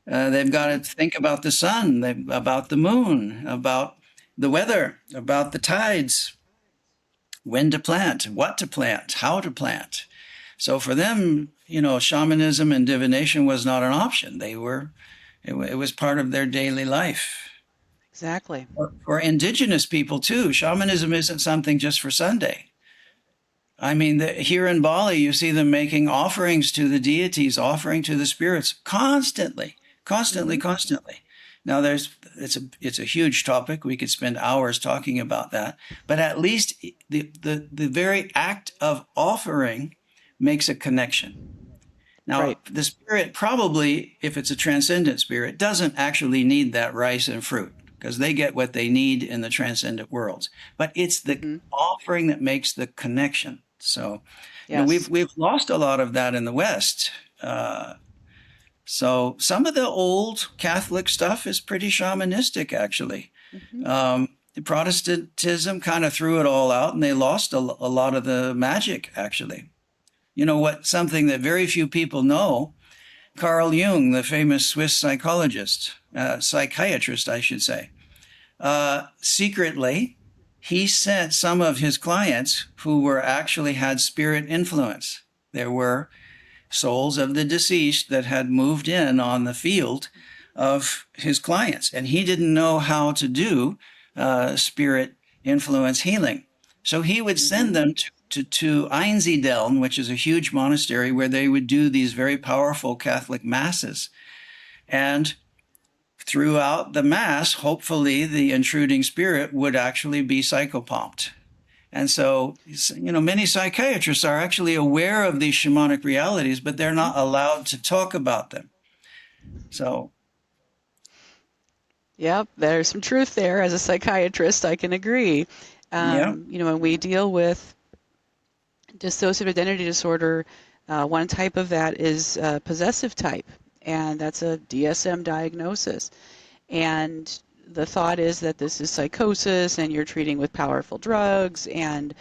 They've got to think about the sun, about the moon, about the weather, about the tides, when to plant, what to plant, how to plant. So for them, shamanism and divination was not an option. It was part of their daily life. Exactly. For indigenous people too, shamanism isn't something just for Sunday. I mean, here in Bali, you see them making offerings to the deities, offering to the spirits constantly, constantly, constantly. Now, it's a huge topic. We could spend hours talking about that. But at least the very act of offering makes a connection. Now, Right. the spirit probably, if it's a transcendent spirit, doesn't actually need that rice and fruit because they get what they need in the transcendent worlds. But it's the offering that makes the connection. So, Yes. we've lost a lot of that in the West. So some of the old Catholic stuff is pretty shamanistic, actually. Protestantism kind of threw it all out, and they lost a lot of the magic, actually. Something that very few people know, Carl Jung, the famous Swiss psychiatrist, I should say, secretly, he sent some of his clients who were actually had spirit influence. There were souls of the deceased that had moved in on the field of his clients, and he didn't know how to do spirit influence healing. So he would send them to Einsiedeln, which is a huge monastery where they would do these very powerful Catholic masses. And throughout the mass, hopefully the intruding spirit would actually be psychopumped. And so, many psychiatrists are actually aware of these shamanic realities, but they're not allowed to talk about them. So, Yep, there's some truth there. As a psychiatrist, I can agree. yeah. When we deal with dissociative identity disorder, one type of that is possessive type, and that's a DSM diagnosis. And the thought is that this is psychosis, and you're treating with powerful drugs, and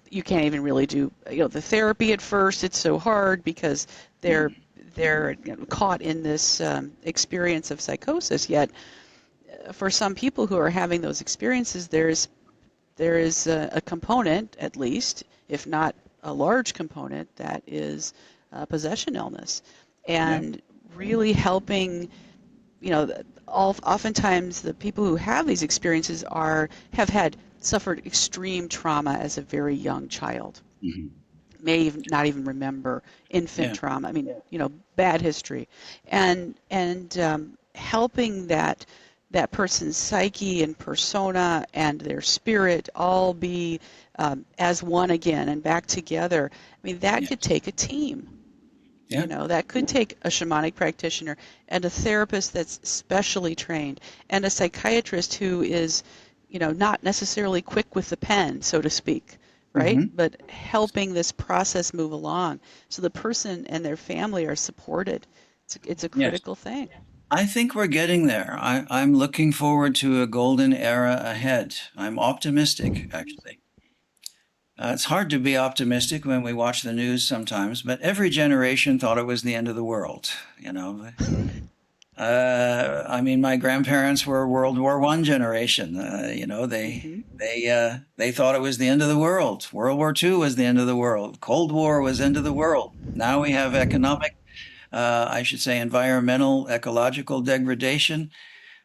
you can't even really do the therapy at first. It's so hard because they're caught in this experience of psychosis. Yet, for some people who are having those experiences, there is a component, at least, if not a large component, that is possession illness, and really helping. Oftentimes the people who have these experiences have had suffered extreme trauma as a very young child. May even not even remember infant Yeah. trauma. I mean, bad history, and helping that that person's psyche and persona and their spirit all be as one again and back together. I mean, that could Yes. take a team. Yeah. You know, that could take a shamanic practitioner and a therapist that's specially trained and a psychiatrist who is, you know, not necessarily quick with the pen, so to speak, right? Hmm. But helping this process move along so the person and their family are supported. It's a Yes. critical thing. I think we're getting there. I'm looking forward to a golden era ahead. I'm optimistic, actually. It's hard to be optimistic when we watch the news sometimes, but every generation thought it was the end of the world, you know. I mean, my grandparents were World War One generation. You know, Hmm. they thought it was the end of the world. World War Two was the end of the world. Cold War was end of the world. Now we have economic, I should say, environmental, ecological degradation.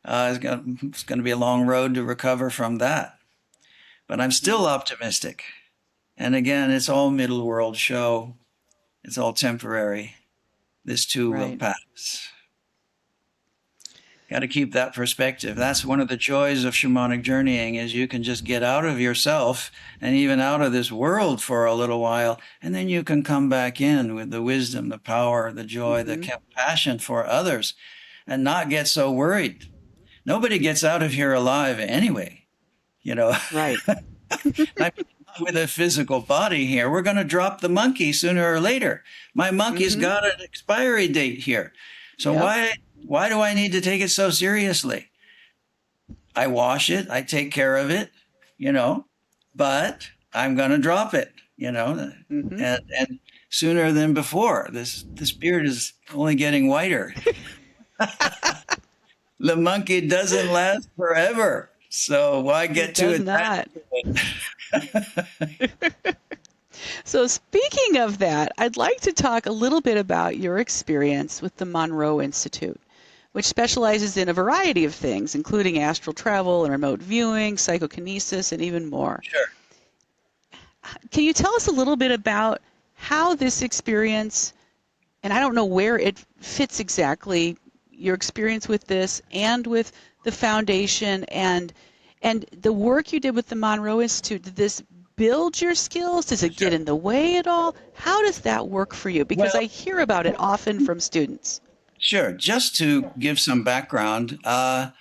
It's going to be a long road to recover from that. But I'm still optimistic. And again, it's all middle world show. It's all temporary. This too will Right. pass. Got to keep that perspective. That's one of the joys of shamanic journeying is you can just get out of yourself and even out of this world for a little while, and then you can come back in with the wisdom, the power, the joy, the Hmm. compassion for others, and not get so worried. Nobody gets out of here alive anyway, you know. Right. I mean, with a physical body here, we're going to drop the monkey sooner or later. My monkey's Hmm. got an expiry date here. So Yep. why do I need to take it so seriously? I wash it, I take care of it, you know, but I'm going to drop it, you know, Hmm. and sooner than before. This beard is only getting whiter. The monkey doesn't last forever. So why It get too does attached not. to it? So, speaking of that, I'd like to talk a little bit about your experience with the Monroe Institute, which specializes in a variety of things, including astral travel and remote viewing, psychokinesis, and even more. Sure. Can you tell us a little bit about how this experience, and I don't know where it fits exactly, your experience with this and with the foundation and the work you did with the Monroe Institute, did this build your skills? Does it get Sure. in the way at all? How does that work for you? Because I Well, hear about it often from students. sure. Just to give some background, I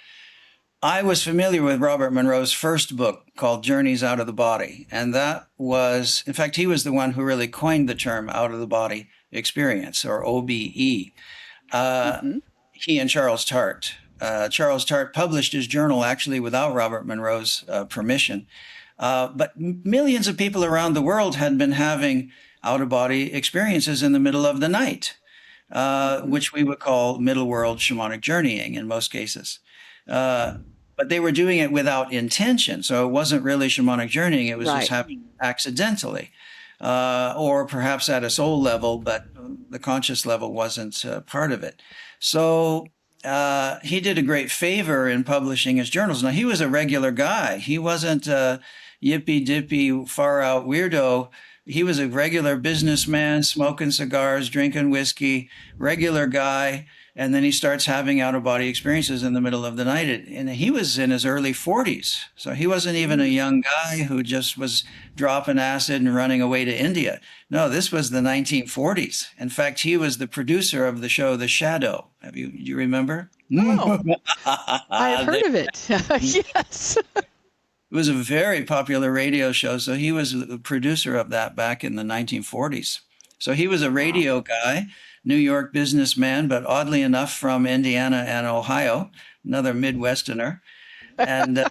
was familiar with Robert Monroe's first book called Journeys Out of the Body. And that was, in fact, he was the one who really coined the term out of the body experience, or OBE. Uh, Hmm. he and Charles Tart. Charles Tart published his journal actually without Robert Monroe's permission. But millions of people around the world had been having out of body experiences in the middle of the night, Hmm. which we would call middle world shamanic journeying in most cases. Uh, but they were doing it without intention. So it wasn't really shamanic journeying, it was just Right. happening accidentally. Or perhaps at a soul level, but the conscious level wasn't part of it. So he did a great favor in publishing his journals. Now, he was a regular guy. He wasn't a yippy dippy, far out weirdo. He was a regular businessman, smoking cigars, drinking whiskey, regular guy. And then he starts having out of body experiences in the middle of the night. And he was in his early 40s. So he wasn't even a Mm. young guy who just was dropping acid and running away to India. No, this was the 1940s. In fact, he was the producer of the show The Shadow. Do you remember? Oh, I've It heard of it. Yes. was a very popular radio show. So he was the producer of that back in the 1940s. So he was a Wow. radio guy, New York businessman, but oddly enough from Indiana and Ohio, another Midwesterner. And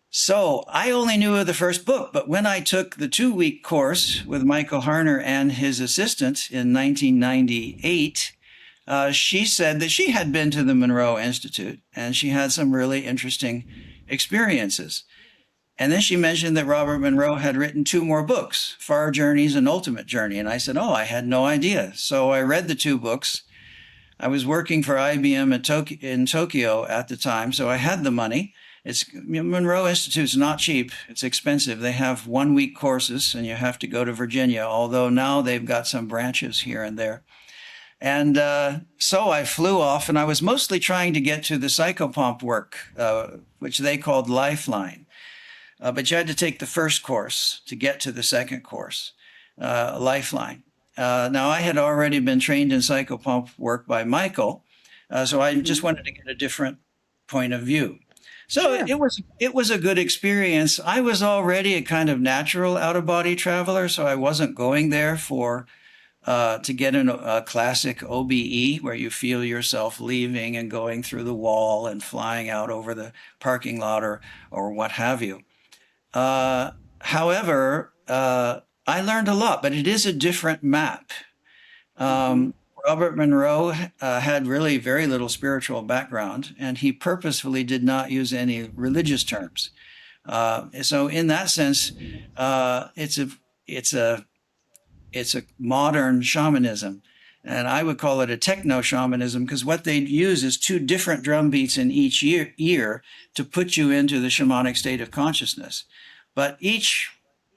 so I only knew of the first book, but when I took the 2-week course with Michael Harner and his assistant in 1998, she said that she had been to the Monroe Institute and she had some really interesting experiences. And then she mentioned that Robert Monroe had written 2 more books, Far Journeys and Ultimate Journey. And I said, oh, I had no idea. So I read the 2 books. I was working for IBM in Tokyo at the time, so I had the money. Monroe Institute's not cheap. It's expensive. They have 1-week courses, and you have to go to Virginia, although now they've got some branches here and there. And so I flew off, and I was mostly trying to get to the psychopomp work, which they called Lifeline. But you had to take the first course to get to the second course, Lifeline. Now, I had already been trained in psychopomp work by Michael, so I just wanted to get a different point of view. So Sure. it was a good experience. I was already a kind of natural out of body traveler, so I wasn't going there for to get a classic OBE where you feel yourself leaving and going through the wall and flying out over the parking lot or what have you. However, I learned a lot, but it is a different map. Robert Monroe had really very little spiritual background, and he purposefully did not use any religious terms. So in that sense, it's a modern shamanism. And I would call it a techno-shamanism because what they use is two different drum beats in each ear to put you into the shamanic state of consciousness. But each,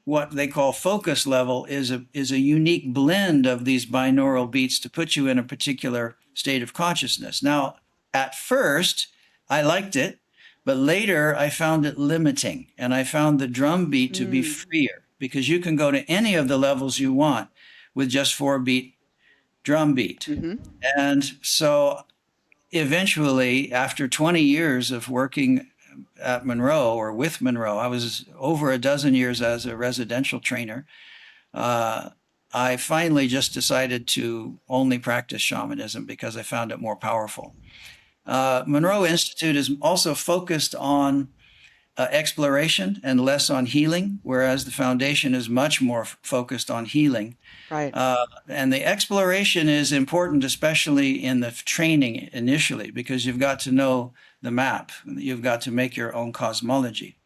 what they call focus level, is a unique blend of these binaural beats to put you in a particular state of consciousness. Now, at first, I liked it, but later I found it limiting, and I found the drum beat to be freer because you can go to any of the levels you want with just 4-beat drum beat. And so eventually, after 20 years of working at Monroe or with Monroe, I was over a dozen years as a residential trainer. I finally just decided to only practice shamanism because I found it more powerful. Monroe Institute is also focused on exploration and less on healing, whereas the foundation is much more focused on healing. Right. And the exploration is important, especially in the training initially, because you've got to know the map. You've got to make your own cosmology.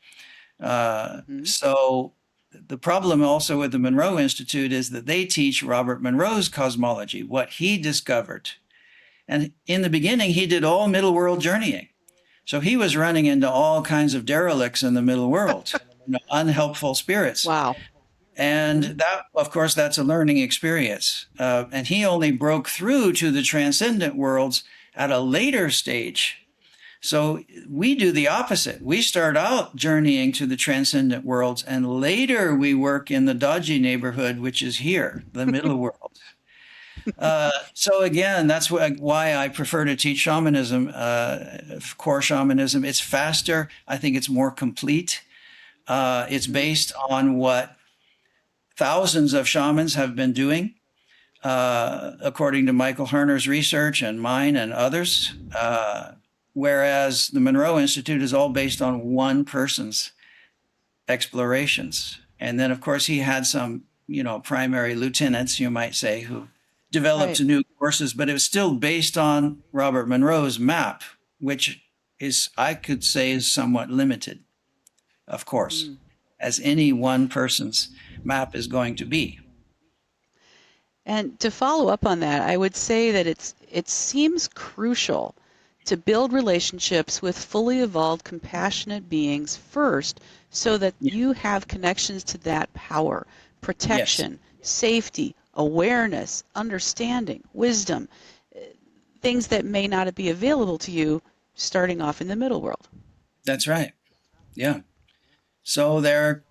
So the problem also with the Monroe Institute is that they teach Robert Monroe's cosmology, what he discovered. And in the beginning, he did all middle world journeying. So he was running into all kinds of derelicts in the middle world, unhelpful spirits. Wow. And that, of course, that's a learning experience. And he only broke through to the transcendent worlds at a later stage. So we do the opposite. We start out journeying to the transcendent worlds, and later we work in the dodgy neighborhood, which is here, the middle world. So again, that's why I prefer to teach shamanism, core shamanism. It's faster. I think it's more complete. It's based on what thousands of shamans have been doing, according to Michael Herner's research and mine and others. Whereas the Monroe Institute is all based on one person's explorations. And then, of course, he had some, primary lieutenants, you might say, who developed new courses, but it was still based on Robert Monroe's map, which is, I could say, is somewhat limited, of course, as any one person's map is going to be. And to follow up on that, I would say that it seems crucial to build relationships with fully evolved, compassionate beings first so that you have connections to that power, protection, safety, awareness, understanding, wisdom, things that may not be available to you starting off in the middle world. That's right. Yeah. So there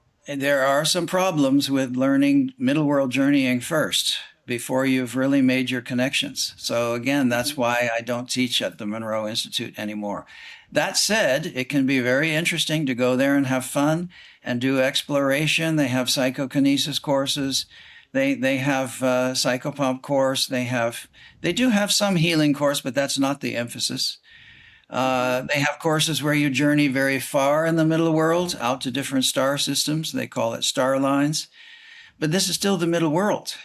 are some problems with learning middle world journeying first before you've really made your connections. So again, that's why I don't teach at the Monroe Institute anymore. That said, it can be very interesting to go there and have fun and do exploration. They have psychokinesis courses. They have psychopomp course. They do have some healing course, but that's not the emphasis. They have courses where you journey very far in the middle world, out to different star systems. They call it star lines. But this is still the middle world.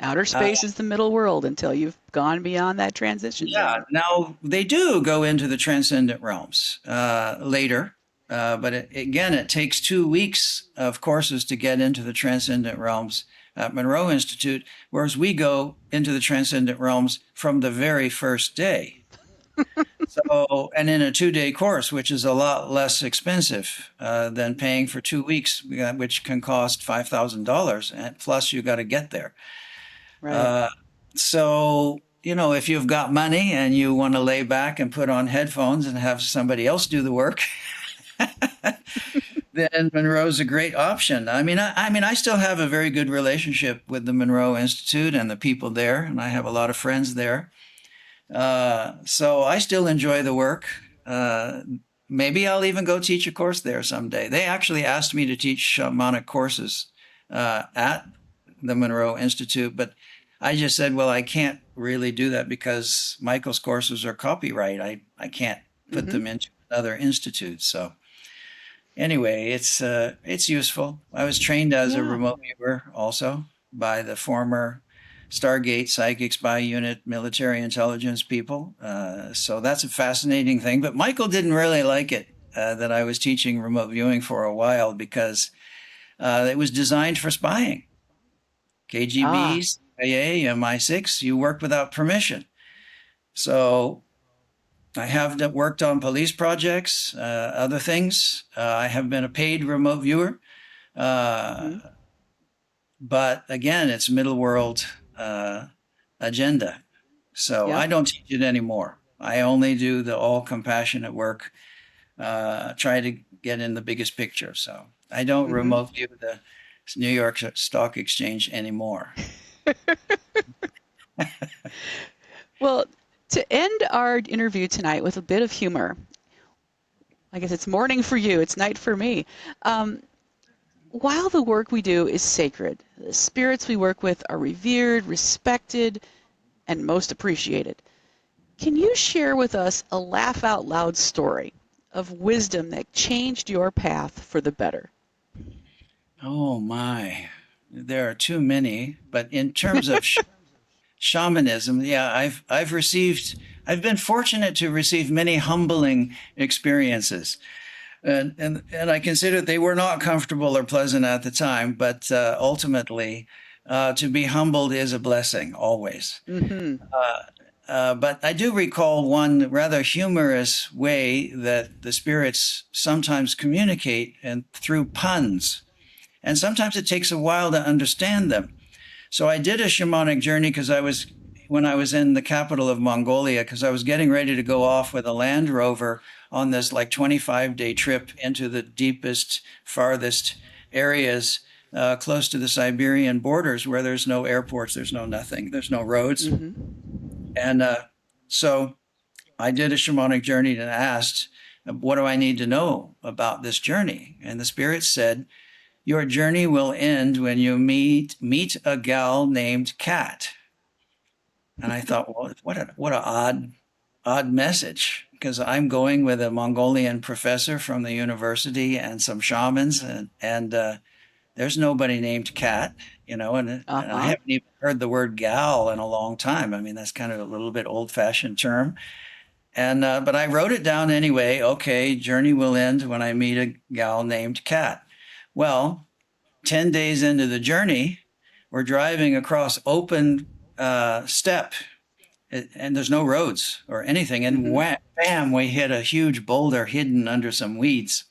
Outer space is the middle world until you've gone beyond that transition zone. Now they do go into the transcendent realms later, but it takes 2 weeks of courses to get into the transcendent realms at Monroe Institute, whereas we go into the transcendent realms from the very first day. So, and in a 2-day course, which is a lot less expensive than paying for 2 weeks, which can cost $5,000, and plus you got to get there. Right. So, if you've got money and you want to lay back and put on headphones and have somebody else do the work, then Monroe's a great option. I still have a very good relationship with the Monroe Institute and the people there, and I have a lot of friends there. So I still enjoy the work. Maybe I'll even go teach a course there someday. They actually asked me to teach shamanic courses at the Monroe Institute, but I just said, well, I can't really do that because Michael's courses are copyright. I can't put them into another institute. So anyway, it's useful. I was trained as a remote viewer also by the former Stargate Psychic Spy Unit military intelligence people. So that's a fascinating thing. But Michael didn't really like it that I was teaching remote viewing for a while because it was designed for spying. KGB, CIA, MI6, you work without permission. So I have worked on police projects, other things. I have been a paid remote viewer. But again, it's middle world agenda. So I don't teach it anymore. I only do the all compassionate work, try to get in the biggest picture. So I don't remote view the New York Stock Exchange anymore. Well, to end our interview tonight with a bit of humor, I guess it's morning for you, it's night for me. While the work we do is sacred, the spirits we work with are revered, respected, and most appreciated. Can you share with us a laugh out loud story of wisdom that changed your path for the better? Oh my, there are too many. But in terms of shamanism, yeah, I've been fortunate to receive many humbling experiences. And I consider they were not comfortable or pleasant at the time, but ultimately, to be humbled is a blessing always. But I do recall one rather humorous way that the spirits sometimes communicate, and through puns. And sometimes it takes a while to understand them. So I did a shamanic journey when I was in the capital of Mongolia, because I was getting ready to go off with a Land Rover on this like 25-day trip into the deepest, farthest areas close to the Siberian borders where there's no airports, there's no nothing, there's no roads. And so I did a shamanic journey and asked, what do I need to know about this journey? And the spirit said, your journey will end when you meet a gal named Kat. And I thought, well, what an odd message, because I'm going with a Mongolian professor from the university and some shamans, and there's nobody named Kat, and I haven't even heard the word gal in a long time. I mean, that's kind of a little bit old-fashioned term. And but I wrote it down anyway. Okay, journey will end when I meet a gal named Kat. Well, 10 days into the journey, we're driving across open steppe, and there's no roads or anything. And bam, we hit a huge boulder hidden under some weeds,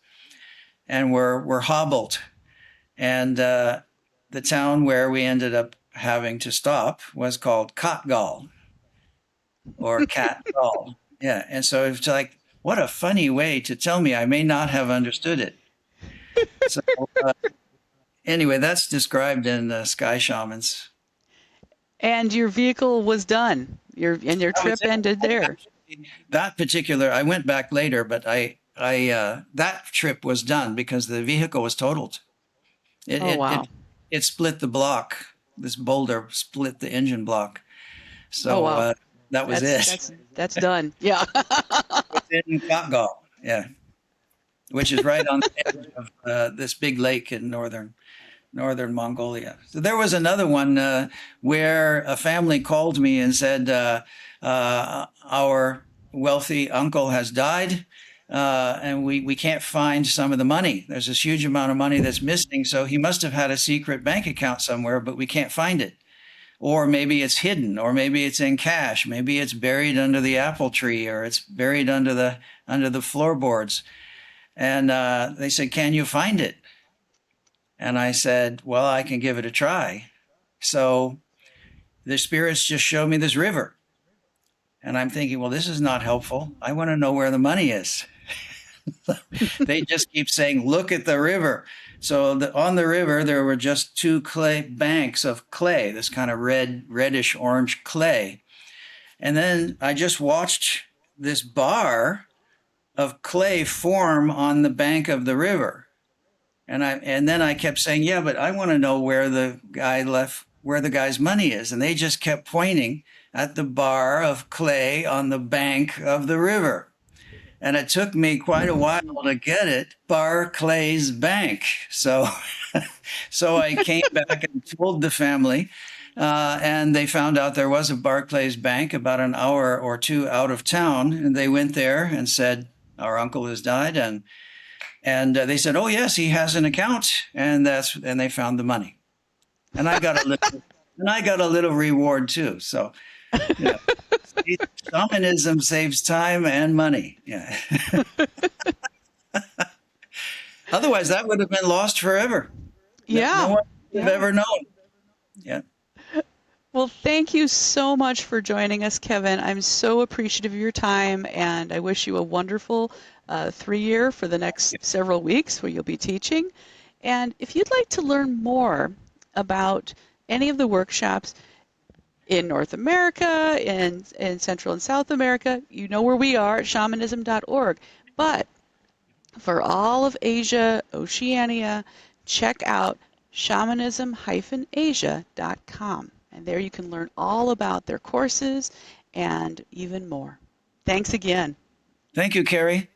and we're hobbled. And the town where we ended up having to stop was called Katgal, or Katgal. Yeah, and so it's like, what a funny way to tell me I may not have understood it. So anyway, that's described in Sky Shamans. And your vehicle was done. Your trip ended there. That particular, I went back later, but I that trip was done because the vehicle was totaled. It split the block. This boulder split the engine block. So that was it. That's done. Yeah. In Katgal, yeah, which is right on the edge of this big lake in northern Mongolia. So there was another one where a family called me and said, our wealthy uncle has died, and we can't find some of the money. There's this huge amount of money that's missing, so he must have had a secret bank account somewhere, but we can't find it. Or maybe it's hidden, or maybe it's in cash, maybe it's buried under the apple tree, or it's buried under the floorboards. And they said, can you find it? And I said, well, I can give it a try. So the spirits just showed me this river. And I'm thinking, well, this is not helpful. I want to know where the money is. They just keep saying, look at the river. So on the river, there were just two banks of clay, this kind of reddish orange clay. And then I just watched this bar of clay form on the bank of the river. And then I kept saying, yeah, but I want to know where the guy's money is. And they just kept pointing at the bar of clay on the bank of the river. And it took me quite a while to get it, Barclays Bank. So, so I came back and told the family, and they found out there was a Barclays Bank about an hour or two out of town. And they went there and said, our uncle has died. And they said, oh, yes, he has an account. And they found the money. And I got a little reward, too. So, yeah. Shamanism saves time and money. Yeah. Otherwise, that would have been lost forever. Yeah. No one would have ever known. Yeah. Well, thank you so much for joining us, Kevin. I'm so appreciative of your time, and I wish you a wonderful 3-year for the next several weeks where you'll be teaching. And if you'd like to learn more about any of the workshops in North America, in Central and South America, you know where we are at shamanism.org. But for all of Asia, Oceania, check out shamanism-asia.com. And there you can learn all about their courses and even more. Thanks again. Thank you, Carrie.